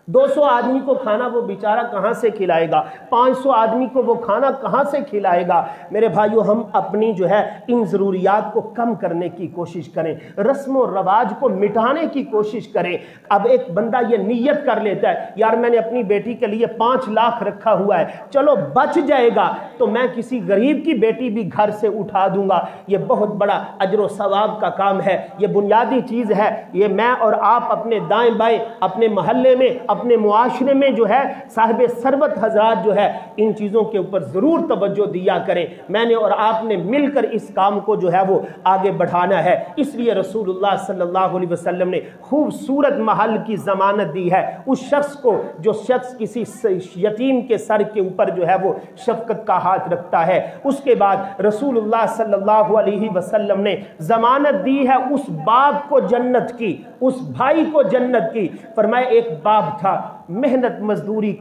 200 آدمی کو کھانا وہ بیچارہ کہاں سے کھلائے گا، 500 آدمی کو وہ کھانا کہاں سے کھلائے گا۔ میرے بھائیو، ہم اپنی جو ہے ان ضروریات کو کم کرنے کی کوشش کریں، رسم و رواج کو مٹانے کی کوشش کریں۔ اب ایک بندہ یہ نیت کر لیتا ہے یار میں نے اپنی بیٹی کے لیے 5 لاکھ رکھا ہوا ہے، چلو بچ جائے گا تو میں کسی غریب کی بیٹی بھی گھر سے اٹھا دوں گا۔ یہ بہت بڑا اجر و ثواب کا کام ہے، یہ بنیادی چیز ہے۔ یہ میں اور آپ اپنے دائیں بائیں، اپنے محلے میں، اپنے معاشرے میں جو ہے صاحب ثروت حضرات جو ہے ان چیزوں کے اوپر ضرور توجہ دیا کریں۔ میں نے اور آپ نے مل کر اس کام کو جو ہے وہ آگے بڑھانا ہے۔ اس لیے رسول اللہ صلی اللہ علیہ وسلم نے خوبصورت محل کی ضمانت دی ہے اس شخص کو جو شخص کسی یتیم کے سر کے اوپر جو ہے وہ شفقت کا ہاتھ رکھتا ہے۔ اس کے بعد رسول اللہ صلی اللہ علیہ وسلم نے ضمانت دی ہے اس باپ کو جنت کی، اس بھائی کو جنت کی۔ فرمایا ایک باپ تھا محنت مزدوری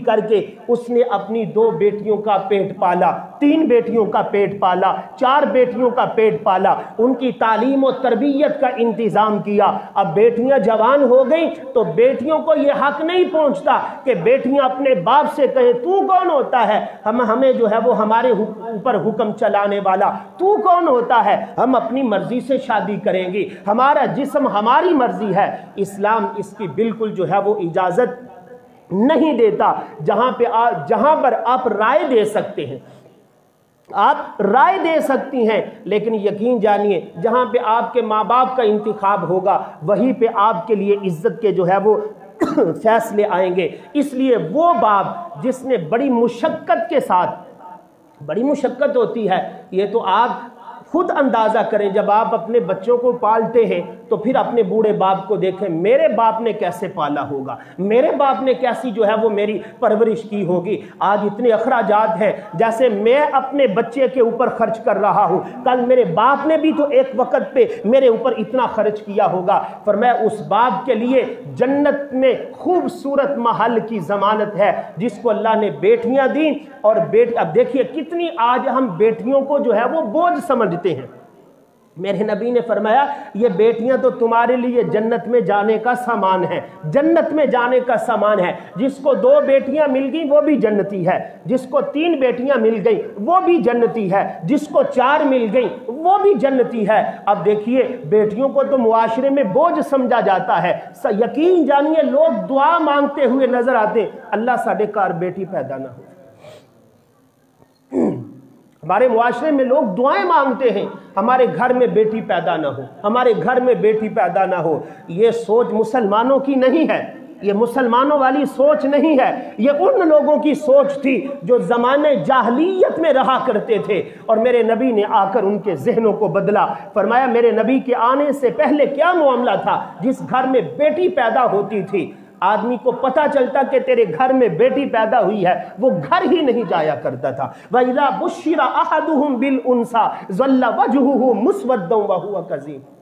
کر کے اس نے اپنی 2 بیٹیوں کا پیٹ پالا، 3 بیٹیوں کا پیٹ پالا، 4 بیٹیوں کا پیٹ پالا، ان کی تعلیم و تربیت کا انتظام کیا۔ اب بیٹیاں جوان ہو گئیں تو بیٹیوں کو یہ حق نہیں پہنچتا کہ بیٹیاں اپنے باپ سے کہیں تو کون ہوتا ہے ہمیں جو ہے وہ ہمارے اوپر حکم چلانے والا، تو کون ہوتا ہے ہم اپنی مرضی سے شادی کریں گی، ہمارا جسم ہماری مرضی ہے۔ اسلام اس کی بالکل جو ہے وہ اجازت نہیں دیتا۔ جہاں پر آپ رائے دے سکتے ہیں، آپ رائے دے سکتی ہیں، لیکن یقین جانیے جہاں پہ آپ کے ماں باپ کا انتخاب ہوگا وہیں پہ آپ کے لیے عزت کے جو ہے وہ فیصلے آئیں گے۔ اس لیے وہ باپ جس نے بڑی مشقت کے ساتھ، بڑی مشقت ہوتی ہے، یہ تو آپ خود اندازہ کریں جب آپ اپنے بچوں کو پالتے ہیں تو پھر اپنے بوڑھے باپ کو دیکھیں، میرے باپ نے کیسے پالا ہوگا، میرے باپ نے کیسی جو ہے وہ میری پرورش کی ہوگی۔ آج اتنے اخراجات ہیں، جیسے میں اپنے بچے کے اوپر خرچ کر رہا ہوں، کل میرے باپ نے بھی تو ایک وقت پہ میرے اوپر اتنا خرچ کیا ہوگا۔ فرمایا اس باپ کے لیے جنت میں خوبصورت محل کی ضمانت ہے جس کو اللہ نے بیٹیاں دیں۔ اور اب دیکھیے کتنی آج ہم بیٹیوں کو جو ہے وہ بوجھ سمجھتے ہیں۔ میرے نبی نے فرمایا یہ بیٹیاں تو تمہارے لیے جنت میں جانے کا سامان ہے، جنت میں جانے کا سامان ہے۔ جس کو 2 بیٹیاں مل گئیں وہ بھی جنتی ہے، جس کو 3 بیٹیاں مل گئیں وہ بھی جنتی ہے، جس کو 4 مل گئیں وہ بھی جنتی ہے۔ اب دیکھیے بیٹیوں کو تو معاشرے میں بوجھ سمجھا جاتا ہے۔ یقین جانیے لوگ دعا مانگتے ہوئے نظر آتے ہیں، اللہ ساڈے گھر بیٹی پیدا نہ ہو۔ ہمارے معاشرے میں لوگ دعائیں مانگتے ہیں ہمارے گھر میں بیٹی پیدا نہ ہو، ہمارے گھر میں بیٹی پیدا نہ ہو۔ یہ سوچ مسلمانوں کی نہیں ہے، یہ مسلمانوں والی سوچ نہیں ہے، یہ ان لوگوں کی سوچ تھی جو زمانے جاہلیت میں رہا کرتے تھے، اور میرے نبی نے آ کر ان کے ذہنوں کو بدلا۔ فرمایا میرے نبی کے آنے سے پہلے کیا معاملہ تھا، جس گھر میں بیٹی پیدا ہوتی تھی آدمی کو پتا چلتا کہ تیرے گھر میں بیٹی پیدا ہوئی ہے، وہ گھر ہی نہیں جایا کرتا تھا۔ وَإِذَا بُشِّرَ أَحَدُهُمْ بِالْأُنْثَىٰ ظَلَّ وَجْهُهُ مُسْوَدًّا وَهُوَ كَظِيمٌ۔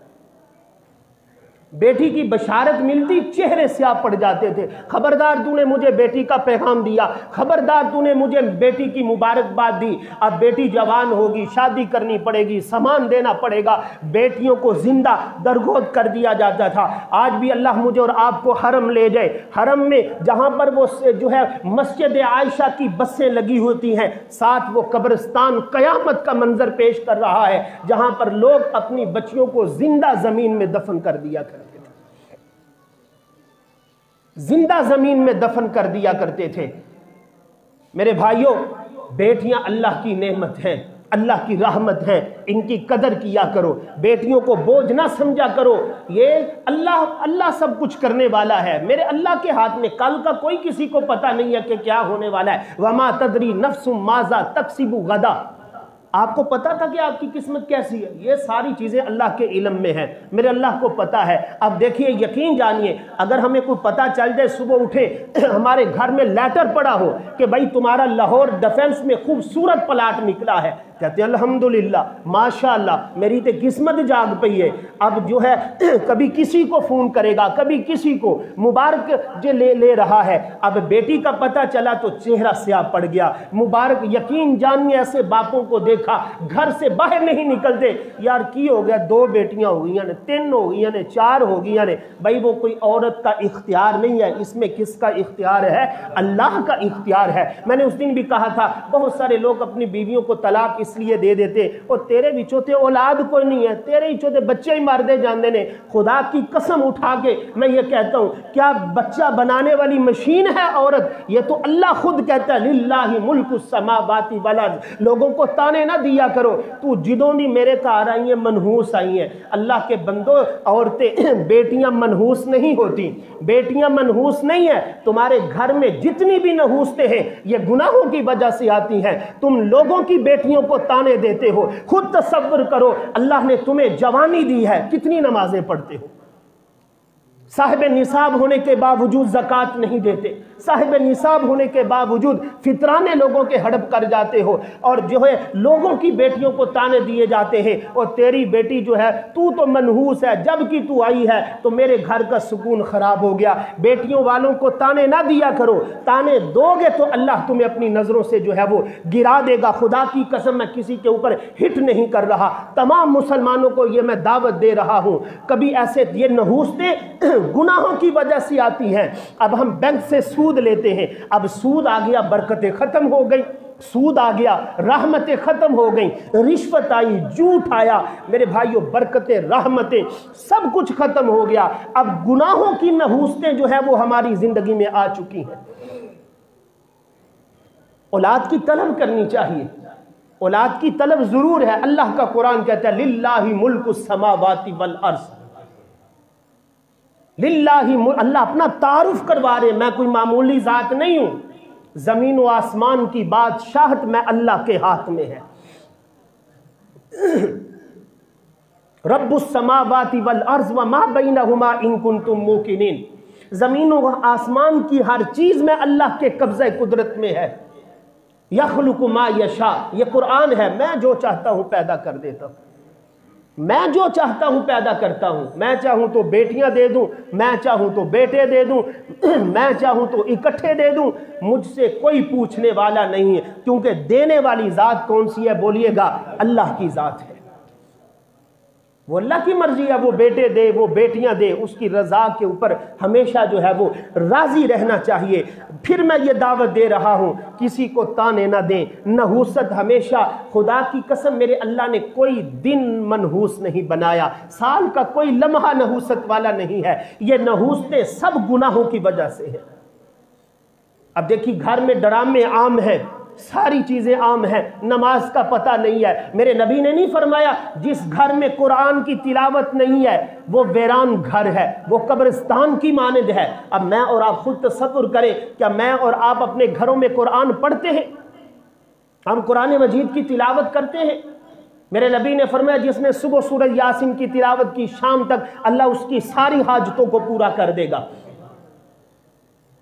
بیٹی کی بشارت ملتی چہرے سیاہ پڑ جاتے تھے، خبردار تو نے مجھے بیٹی کا پیغام دیا، خبردار تو نے مجھے بیٹی کی مبارکباد دی۔ اب بیٹی جوان ہوگی، شادی کرنی پڑے گی، سامان دینا پڑے گا، بیٹیوں کو زندہ درگود کر دیا جاتا تھا۔ آج بھی اللہ مجھے اور آپ کو حرم لے جائے، حرم میں جہاں پر وہ جو ہے مسجد عائشہ کی بسیں لگی ہوتی ہیں، ساتھ وہ قبرستان قیامت کا منظر پیش کر رہا ہے جہاں پر لوگ اپنی بچیوں کو زندہ زمین میں دفن کر دیا کرتے، زندہ زمین میں دفن کر دیا کرتے تھے۔ میرے بھائیوں، بیٹیاں اللہ کی نعمت ہیں، اللہ کی رحمت ہیں، ان کی قدر کیا کرو، بیٹیوں کو بوجھ نہ سمجھا کرو۔ یہ اللہ سب کچھ کرنے والا ہے، میرے اللہ کے ہاتھ میں، کل کا کوئی کسی کو پتہ نہیں ہے کہ کیا ہونے والا ہے۔ وَمَا تَدْرِي نَفْسٌ مَاذَا تَكْسِبُ غَدًا، آپ کو پتا تھا کہ آپ کی قسمت کیسی ہے؟ یہ ساری چیزیں اللہ کے علم میں ہیں، میرے اللہ کو پتا ہے۔ اب دیکھیے، یقین جانیے، اگر ہمیں کوئی پتا چل جائے صبح اٹھے ہمارے گھر میں لیٹر پڑا ہو کہ بھائی تمہارا لاہور ڈیفنس میں خوبصورت پلاٹ نکلا ہے، کہتے ہیں الحمدللہ ماشاءاللہ میری تے قسمت جاگ پئی ہے۔ اب جو ہے کبھی کسی کو فون کرے گا، کبھی کسی کو مبارک جو لے رہا ہے۔ اب بیٹی کا پتہ چلا تو چہرہ سیاہ پڑ گیا، مبارک۔ یقین جانیے ایسے باپوں کو دیکھا گھر سے باہر نہیں نکلتے، یار کی ہو گیا، 2 بیٹیاں ہو گئی نے، 3 ہو گئی نے، 4 ہو گئی نے۔ بھائی وہ کوئی عورت کا اختیار نہیں ہے، اس میں کس کا اختیار ہے؟ اللہ کا اختیار ہے۔ میں نے اس دن بھی کہا تھا بہت سارے لوگ اپنی بیویوں کو طلاق اس لیے دے دیتے، اور تیرے بچوں تے اولاد کوئی نہیں ہے، تیرے بچوں تے بچے ہی مار دے جاندے نے۔ خدا کی قسم اٹھا کے میں یہ کہتا ہوں، کیا بچہ بنانے والی مشین ہے عورت؟ یہ تو اللہ خود کہتا ہے للہ ملک السماوات والارض۔ لوگوں کو تانے نہ دیا کرو، تو جدوں دی میرے کار آئی ہیں منحوس آئی ہیں۔ اللہ کے بندو، عورتیں بیٹیاں منحوس نہیں ہوتی، بیٹیاں منحوس نہیں ہیں۔ تمہارے گھر میں جتنی بھی نحوستیں ہیں یہ گناہوں کی وجہ سے آتی ہیں۔ تم لوگوں کی بیٹیوں کو تانے دیتے ہو۔ خود تصور کرو، اللہ نے تمہیں جوانی دی ہے، کتنی نمازیں پڑھتے ہو؟ صاحب نصاب ہونے کے باوجود زکوٰۃ نہیں دیتے، صاحب نصاب ہونے کے باوجود فطرانے لوگوں کے ہڑپ کر جاتے ہو، اور جو ہے لوگوں کی بیٹیوں کو تانے دیے جاتے ہیں۔ اور تیری بیٹی جو ہے تو منحوس ہے، جب کہ تو آئی ہے تو میرے گھر کا سکون خراب ہو گیا۔ بیٹیوں والوں کو تانے نہ دیا کرو، تانے دو گے تو اللہ تمہیں اپنی نظروں سے جو ہے وہ گرا دے گا۔ خدا کی قسم میں کسی کے اوپر ہٹ نہیں کر رہا، تمام مسلمانوں کو یہ میں دعوت دے رہا ہوں، کبھی ایسے یہ نحوستیں گناہوں کی وجہ سے آتی ہیں۔ اب ہم بینک سے سود لیتے ہیں، اب سود آ گیا، برکتیں ختم ہو گئی، سود آ گیا، رحمتیں ختم ہو گئیں، رشوت آئی، جھوٹ آیا، میرے بھائیوں برکتیں، رحمتیں سب کچھ ختم ہو گیا۔ اب گناہوں کی نحوستیں جو ہے وہ ہماری زندگی میں آ چکی ہیں۔ اولاد کی طلب کرنی چاہیے، اولاد کی طلب ضرور ہے۔ اللہ کا قرآن کہتا ہے للہ ملک السماوات والارض، للہ اللہ اپنا تعارف کروا رہے، میں کوئی معمولی ذات نہیں ہوں، زمین و آسمان کی بادشاہت میں اللہ کے ہاتھ میں ہے۔ رب السماوات والارض وما بینہما ان کنتم موقنین، زمین و آسمان کی ہر چیز میں اللہ کے قبضہ قدرت میں ہے۔ یخلق ما یشاء، یہ قرآن ہے، میں جو چاہتا ہوں پیدا کر دیتا ہوں، میں جو چاہتا ہوں پیدا کرتا ہوں۔ میں چاہوں تو بیٹیاں دے دوں، میں چاہوں تو بیٹے دے دوں، میں چاہوں تو اکٹھے دے دوں، مجھ سے کوئی پوچھنے والا نہیں ہے، کیونکہ دینے والی ذات کون سی ہے بولیے گا؟ اللہ کی ذات ہے۔ وہ اللہ کی مرضی ہے، وہ بیٹے دے، وہ بیٹیاں دے، اس کی رضا کے اوپر ہمیشہ جو ہے وہ راضی رہنا چاہیے۔ پھر میں یہ دعوت دے رہا ہوں، کسی کو تانے نہ دیں، نحوست ہمیشہ، خدا کی قسم میرے اللہ نے کوئی دن منحوس نہیں بنایا، سال کا کوئی لمحہ نحوست والا نہیں ہے۔ یہ نحوستیں سب گناہوں کی وجہ سے ہیں۔ اب دیکھیے گھر میں ڈرامے عام ہیں، ساری چیزیں عام ہیں، نماز کا پتہ نہیں ہے۔ میرے نبی نے نہیں فرمایا جس گھر میں قرآن کی تلاوت نہیں ہے وہ ویران گھر ہے، وہ قبرستان کی مانند ہے۔ اب میں اور آپ خود تصور کریں، کیا میں اور آپ اپنے گھروں میں قرآن پڑھتے ہیں؟ ہم قرآن مجید کی تلاوت کرتے ہیں؟ میرے نبی نے فرمایا جس نے صبح سورہ یاسین کی تلاوت کی شام تک اللہ اس کی ساری حاجتوں کو پورا کر دے گا۔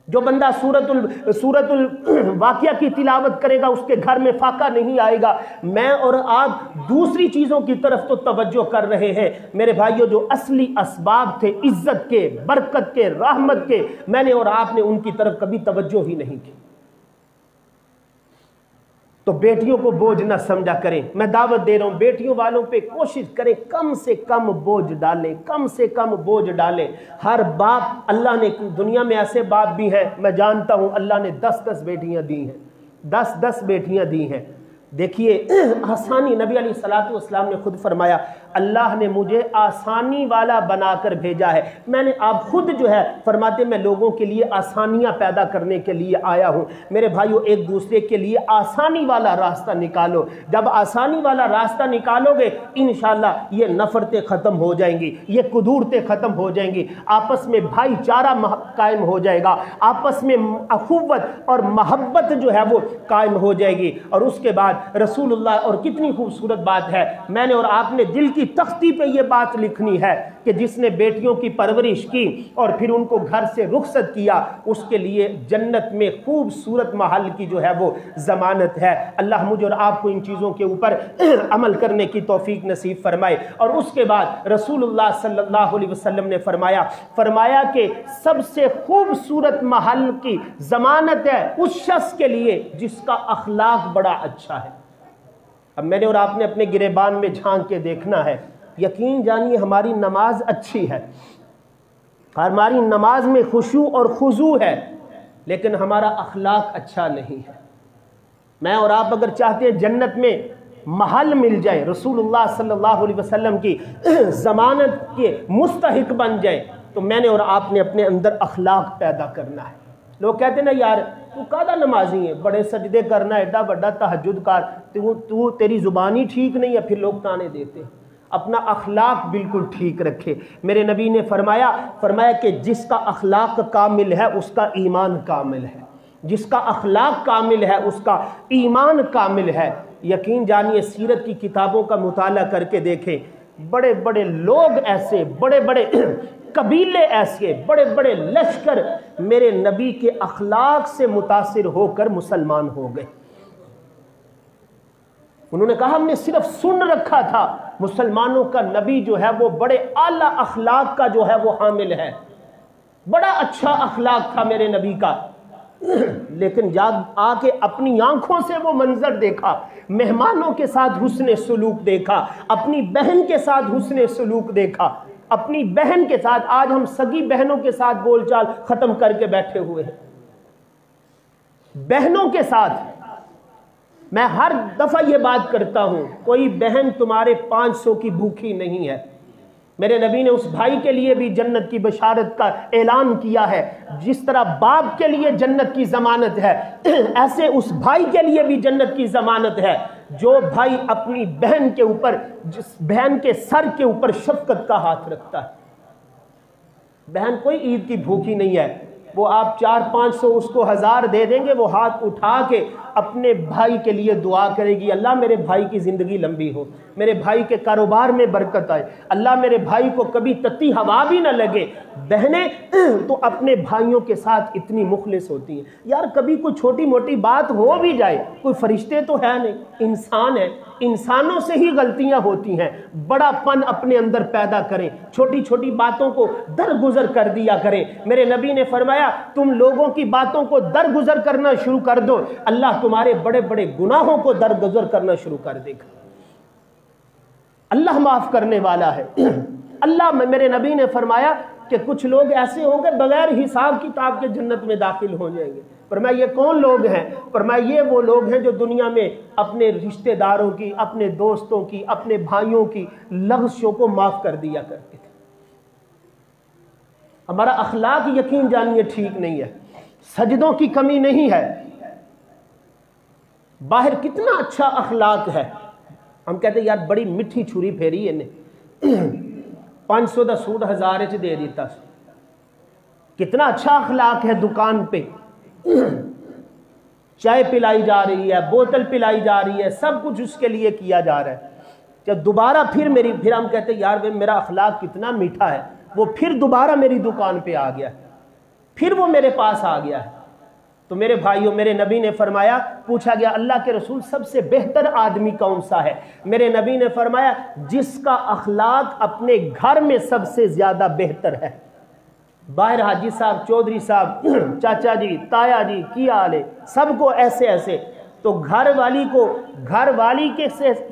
جو بندہ سورۃ الواقعہ کی تلاوت کرے گا اس کے گھر میں فاقہ نہیں آئے گا۔ میں اور آپ دوسری چیزوں کی طرف تو توجہ کر رہے ہیں میرے بھائیوں، جو اصلی اسباب تھے عزت کے، برکت کے، رحمت کے، میں نے اور آپ نے ان کی طرف کبھی توجہ ہی نہیں کی۔ تو بیٹیوں کو بوجھ نہ سمجھا کریں، میں دعوت دے رہا ہوں بیٹیوں والوں پہ کوشش کریں کم سے کم بوجھ ڈالیں، کم سے کم بوجھ ڈالیں۔ ہر باپ، اللہ نے دنیا میں ایسے باپ بھی ہیں، میں جانتا ہوں اللہ نے 10 بیٹیاں دی ہیں، 10 بیٹیاں دی ہیں۔ دیکھیے آسانی، نبی علیہ الصلوۃ والسلام نے خود فرمایا اللہ نے مجھے آسانی والا بنا کر بھیجا ہے۔ میں نے آپ خود جو ہے فرماتے میں لوگوں کے لیے آسانیاں پیدا کرنے کے لیے آیا ہوں۔ میرے بھائیوں ایک دوسرے کے لیے آسانی والا راستہ نکالو، جب آسانی والا راستہ نکالو گے انشاءاللہ یہ نفرتیں ختم ہو جائیں گی، یہ قدورتیں ختم ہو جائیں گی، آپس میں بھائی چارہ قائم ہو جائے گا، آپس میں اخوت اور محبت جو ہے وہ قائم ہو جائے گی، اور اس کے بعد بعد رسول اللہ، اور کتنی خوبصورت بات ہے، میں نے اور آپ نے دل کی تختی پہ یہ بات لکھنی ہے کہ جس نے بیٹیوں کی پرورش کی اور پھر ان کو گھر سے رخصت کیا، اس کے لیے جنت میں خوبصورت محل کی جو ہے وہ ضمانت ہے۔ اللہ مجھے اور آپ کو ان چیزوں کے اوپر عمل کرنے کی توفیق نصیب فرمائے۔ اور اس کے بعد رسول اللہ صلی اللہ علیہ وسلم نے فرمایا کہ سب سے خوبصورت محل کی ضمانت ہے اس شخص کے لیے جس کا اخلاق بڑا اچھا ہے۔ اب میں نے اور آپ نے اپنے گریبان میں جھانک کے دیکھنا ہے، یقین جانیے ہماری نماز اچھی ہے، ہماری نماز میں خشوع اور خضوع ہے، لیکن ہمارا اخلاق اچھا نہیں ہے۔ میں اور آپ اگر چاہتے ہیں جنت میں محل مل جائے، رسول اللہ صلی اللہ علیہ وسلم کی ضمانت کے مستحق بن جائے، تو میں نے اور آپ نے اپنے اندر اخلاق پیدا کرنا ہے۔ لوگ کہتے ہیں نا یار تو قادہ نمازی ہے، بڑے سجدے کرنا، ایڈا بڑا تہجد کار، تو تیری زبانی ٹھیک نہیں ہے، پھر لوگ تانے دیتے ہیں۔ اپنا اخلاق بالکل ٹھیک رکھے۔ میرے نبی نے فرمایا کہ جس کا اخلاق کامل ہے اس کا ایمان کامل ہے، جس کا اخلاق کامل ہے اس کا ایمان کامل ہے۔ یقین جانیے سیرت کی کتابوں کا مطالعہ کر کے دیکھیں، بڑے بڑے لوگ ایسے، بڑے بڑے قبیلے ایسے، بڑے بڑے لشکر میرے نبی کے اخلاق سے متاثر ہو کر مسلمان ہو گئے۔ انہوں نے کہا ہم نے صرف سن رکھا تھا، مسلمانوں کا نبی جو ہے وہ بڑے اعلیٰ اخلاق کا جو ہے وہ حامل ہے، بڑا اچھا اخلاق تھا میرے نبی کا، لیکن جب آ کے اپنی آنکھوں سے وہ منظر دیکھا، مہمانوں کے ساتھ حسن سلوک دیکھا، اپنی بہن کے ساتھ حسن سلوک دیکھا، اپنی بہن کے ساتھ، آج ہم سگی بہنوں کے ساتھ بول چال ختم کر کے بیٹھے ہوئے ہیں، بہنوں کے ساتھ۔ میں ہر دفعہ یہ بات کرتا ہوں، کوئی بہن تمہارے 500 کی بھوکی نہیں ہے۔ میرے نبی نے اس بھائی کے لیے بھی جنت کی بشارت کا اعلان کیا ہے، جس طرح باپ کے لیے جنت کی ضمانت ہے، ایسے اس بھائی کے لیے بھی جنت کی ضمانت ہے جو بھائی اپنی بہن کے اوپر، جس بہن کے سر کے اوپر شفقت کا ہاتھ رکھتا ہے۔ بہن کوئی عید کی بھوکی نہیں ہے، وہ آپ 400-500 اس کو 1000 دے دیں گے، وہ ہاتھ اٹھا کے اپنے بھائی کے لیے دعا کرے گی، اللہ میرے بھائی کی زندگی لمبی ہو، میرے بھائی کے کاروبار میں برکت آئے، اللہ میرے بھائی کو کبھی تتی ہوا بھی نہ لگے۔ بہنیں تو اپنے بھائیوں کے ساتھ اتنی مخلص ہوتی ہیں، یار کبھی کوئی چھوٹی موٹی بات ہو بھی جائے، کوئی فرشتے تو ہے نہیں، انسان ہے، انسانوں سے ہی غلطیاں ہوتی ہیں، بڑا پن اپنے اندر پیدا کریں، چھوٹی چھوٹی باتوں کو درگزر کر دیا کریں۔ میرے نبی نے فرمایا تم لوگوں کی باتوں کو درگزر کرنا شروع کر دو، اللہ تمہارے بڑے بڑے گناہوں کو درگزر کرنا شروع کر دے گا۔ اللہ معاف کرنے والا ہے۔ اللہ، میرے نبی نے فرمایا کہ کچھ لوگ ایسے ہوں گے بغیر حساب کتاب کے جنت میں داخل ہو جائیں گے۔ فرمایا یہ کون لوگ ہیں؟ فرمایا یہ وہ لوگ ہیں جو دنیا میں اپنے رشتہ داروں کی، اپنے دوستوں کی، اپنے بھائیوں کی لغزشوں کو معاف کر دیا کرتے تھے۔ ہمارا اخلاق یقین جانیے ٹھیک نہیں ہے، سجدوں کی کمی نہیں ہے، باہر کتنا اچھا اخلاق ہے، ہم کہتے ہیں یار بڑی مٹھی چھری پھیری ہے، 500 دا سوٹ 1000 چ دے دیتا، کتنا اچھا اخلاق ہے، دکان پہ چائے پلائی جا رہی ہے، بوتل پلائی جا رہی ہے، سب کچھ اس کے لیے کیا جا رہا ہے۔ جب دوبارہ پھر ہم کہتے ہیں یار میرا اخلاق کتنا میٹھا ہے، وہ پھر دوبارہ میری دکان پہ آ گیا، پھر وہ میرے پاس آ گیا ہے۔ تو میرے بھائیوں، میرے نبی نے فرمایا، پوچھا گیا اللہ کے رسول سب سے بہتر آدمی کون سا ہے؟ میرے نبی نے فرمایا جس کا اخلاق اپنے گھر میں سب سے زیادہ بہتر ہے۔ باہر حاجی صاحب، چودھری صاحب، چاچا جی، تایا جی، کی حال ہے، سب کو ایسے ایسے، تو گھر والی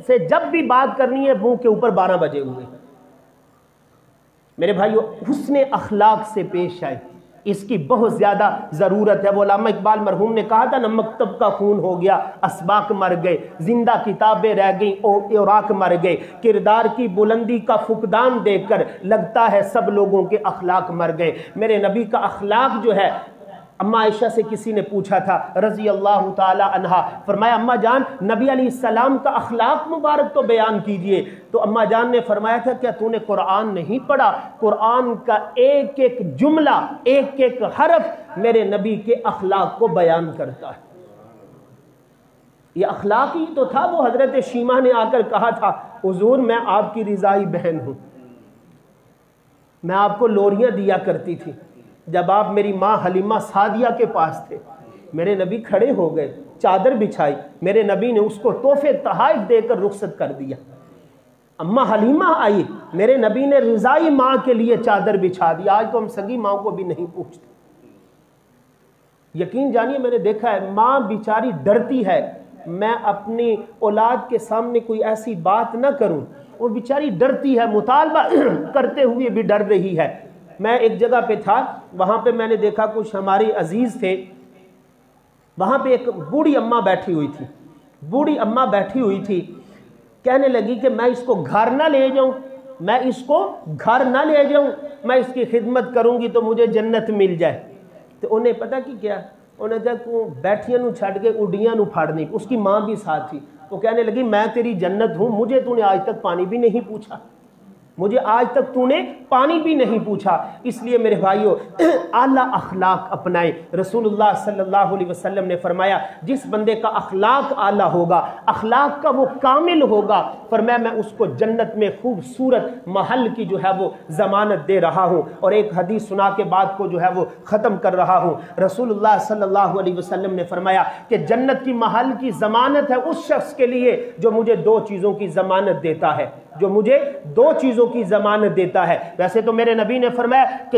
سے جب بھی بات کرنی ہے منہ کے اوپر 12 بجے ہوئے۔ میرے بھائیو، حسن اخلاق سے پیش آئے، اس کی بہت زیادہ ضرورت ہے۔ وہ علامہ اقبال مرحوم نے کہا تھا نا، مکتب کا خون ہو گیا، اسباق مر گئے، زندہ کتابیں رہ گئیں، اوراق مر گئے، کردار کی بلندی کا فقدان دیکھ کر لگتا ہے سب لوگوں کے اخلاق مر گئے۔ میرے نبی کا اخلاق جو ہے، اما عائشہ سے کسی نے پوچھا تھا رضی اللہ تعالی عنہا، فرمایا اما جان نبی علیہ السلام کا اخلاق مبارک تو بیان کیجئے۔ تو اما جان نے فرمایا تھا کیا تو نے قرآن نہیں پڑھا؟ قرآن کا ایک ایک جملہ، ایک ایک حرف میرے نبی کے اخلاق کو بیان کرتا ہے۔ یہ اخلاقی تو تھا۔ وہ حضرت شیمہ نے آ کر کہا تھا حضور میں آپ کی رضائی بہن ہوں، میں آپ کو لوریاں دیا کرتی تھی۔ جب آپ میری ماں حلیمہ سعدیہ کے پاس تھے، میرے نبی کھڑے ہو گئے، چادر بچھائی، میرے نبی نے اس کو تحفے تحائف دے کر رخصت کر دیا۔ اماں حلیمہ آئی، میرے نبی نے رضائی ماں کے لیے چادر بچھا دی۔ آج تو ہم سگی ماں کو بھی نہیں پوچھتے۔ یقین جانیے میں نے دیکھا ہے ماں بیچاری ڈرتی ہے، میں اپنی اولاد کے سامنے کوئی ایسی بات نہ کروں، وہ بیچاری ڈرتی ہے، مطالبہ کرتے ہوئے بھی ڈر رہی ہے۔ میں ایک جگہ پہ تھا، وہاں پہ میں نے دیکھا کچھ ہمارے عزیز تھے، وہاں پہ ایک بوڑھی اماں بیٹھی ہوئی تھی۔ بوڑھی اماں بیٹھی ہوئی تھی، کہنے لگی کہ میں اس کو گھر نہ لے جاؤں، میں اس کو گھر نہ لے جاؤں، میں اس کی خدمت کروں گی تو مجھے جنت مل جائے۔ تو انہیں پتہ کی کیا، انہیں کہا کہ بیٹھیاں نو چھڑ کے اڈیاں نو پھاڑنی، اس کی ماں بھی ساتھ تھی۔ وہ کہنے لگی میں تیری جنت ہوں، مجھے تو نے آج تک پانی بھی نہیں پوچھا، مجھے آج تک تو نے پانی بھی نہیں پوچھا۔ اس لیے میرے بھائیو اعلیٰ اخلاق اپنائیں۔ رسول اللہ صلی اللہ علیہ وسلم نے فرمایا جس بندے کا اخلاق اعلیٰ ہوگا، اخلاق کا وہ کامل ہوگا، فرمایا میں اس کو جنت میں خوبصورت محل کی جو ہے وہ ضمانت دے رہا ہوں۔ اور ایک حدیث سنا کے بعد کو جو ہے وہ ختم کر رہا ہوں۔ رسول اللہ صلی اللہ علیہ وسلم نے فرمایا کہ جنت کی محل کی ضمانت ہے اس شخص کے لیے جو مجھے دو چیزوں کی ضمانت دیتا ہے، جو مجھے دو چیزوں کی ضمانت دیتا ہے۔ ویسے تو میرے نبی نے فرمایا کہ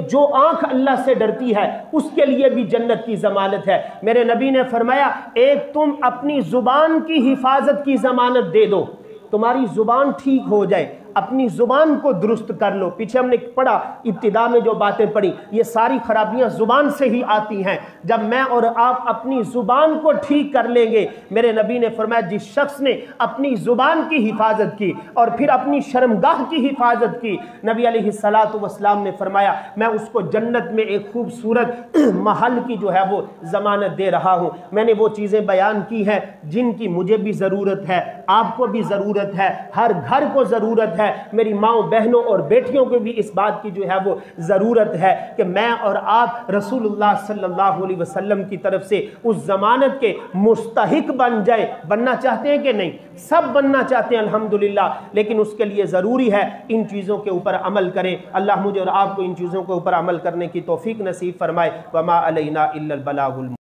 جو آنکھ اللہ سے ڈرتی ہے اس کے لیے بھی جنت کی ضمانت ہے۔ میرے نبی نے فرمایا ایک تم اپنی زبان کی حفاظت کی ضمانت دے دو، تمہاری زبان ٹھیک ہو جائے، اپنی زبان کو درست کر لو۔ پیچھے ہم نے پڑھا ابتدا میں جو باتیں پڑھی، یہ ساری خرابیاں زبان سے ہی آتی ہیں۔ جب میں اور آپ اپنی زبان کو ٹھیک کر لیں گے، میرے نبی نے فرمایا جس شخص نے اپنی زبان کی حفاظت کی اور پھر اپنی شرمگاہ کی حفاظت کی، نبی علیہ الصلوۃ والسلام نے فرمایا میں اس کو جنت میں ایک خوبصورت محل کی جو ہے وہ ضمانت دے رہا ہوں۔ میں نے وہ چیزیں بیان کی ہیں جن کی مجھے بھی ضرورت ہے، آپ کو بھی ضرورت ہے، ہر گھر کو ضرورت ہے، میری ماؤں بہنوں اور بیٹیوں کو بھی اس بات کی جو ہے وہ ضرورت ہے کہ میں اور آپ رسول اللہ صلی اللہ علیہ وسلم کی طرف سے اس ضمانت کے مستحق بن جائے۔ بننا چاہتے ہیں کہ نہیں؟ سب بننا چاہتے ہیں الحمدللہ، لیکن اس کے لیے ضروری ہے ان چیزوں کے اوپر عمل کریں۔ اللہ مجھے اور آپ کو ان چیزوں کے اوپر عمل کرنے کی توفیق نصیب فرمائے۔ وما علینا الا البلاغ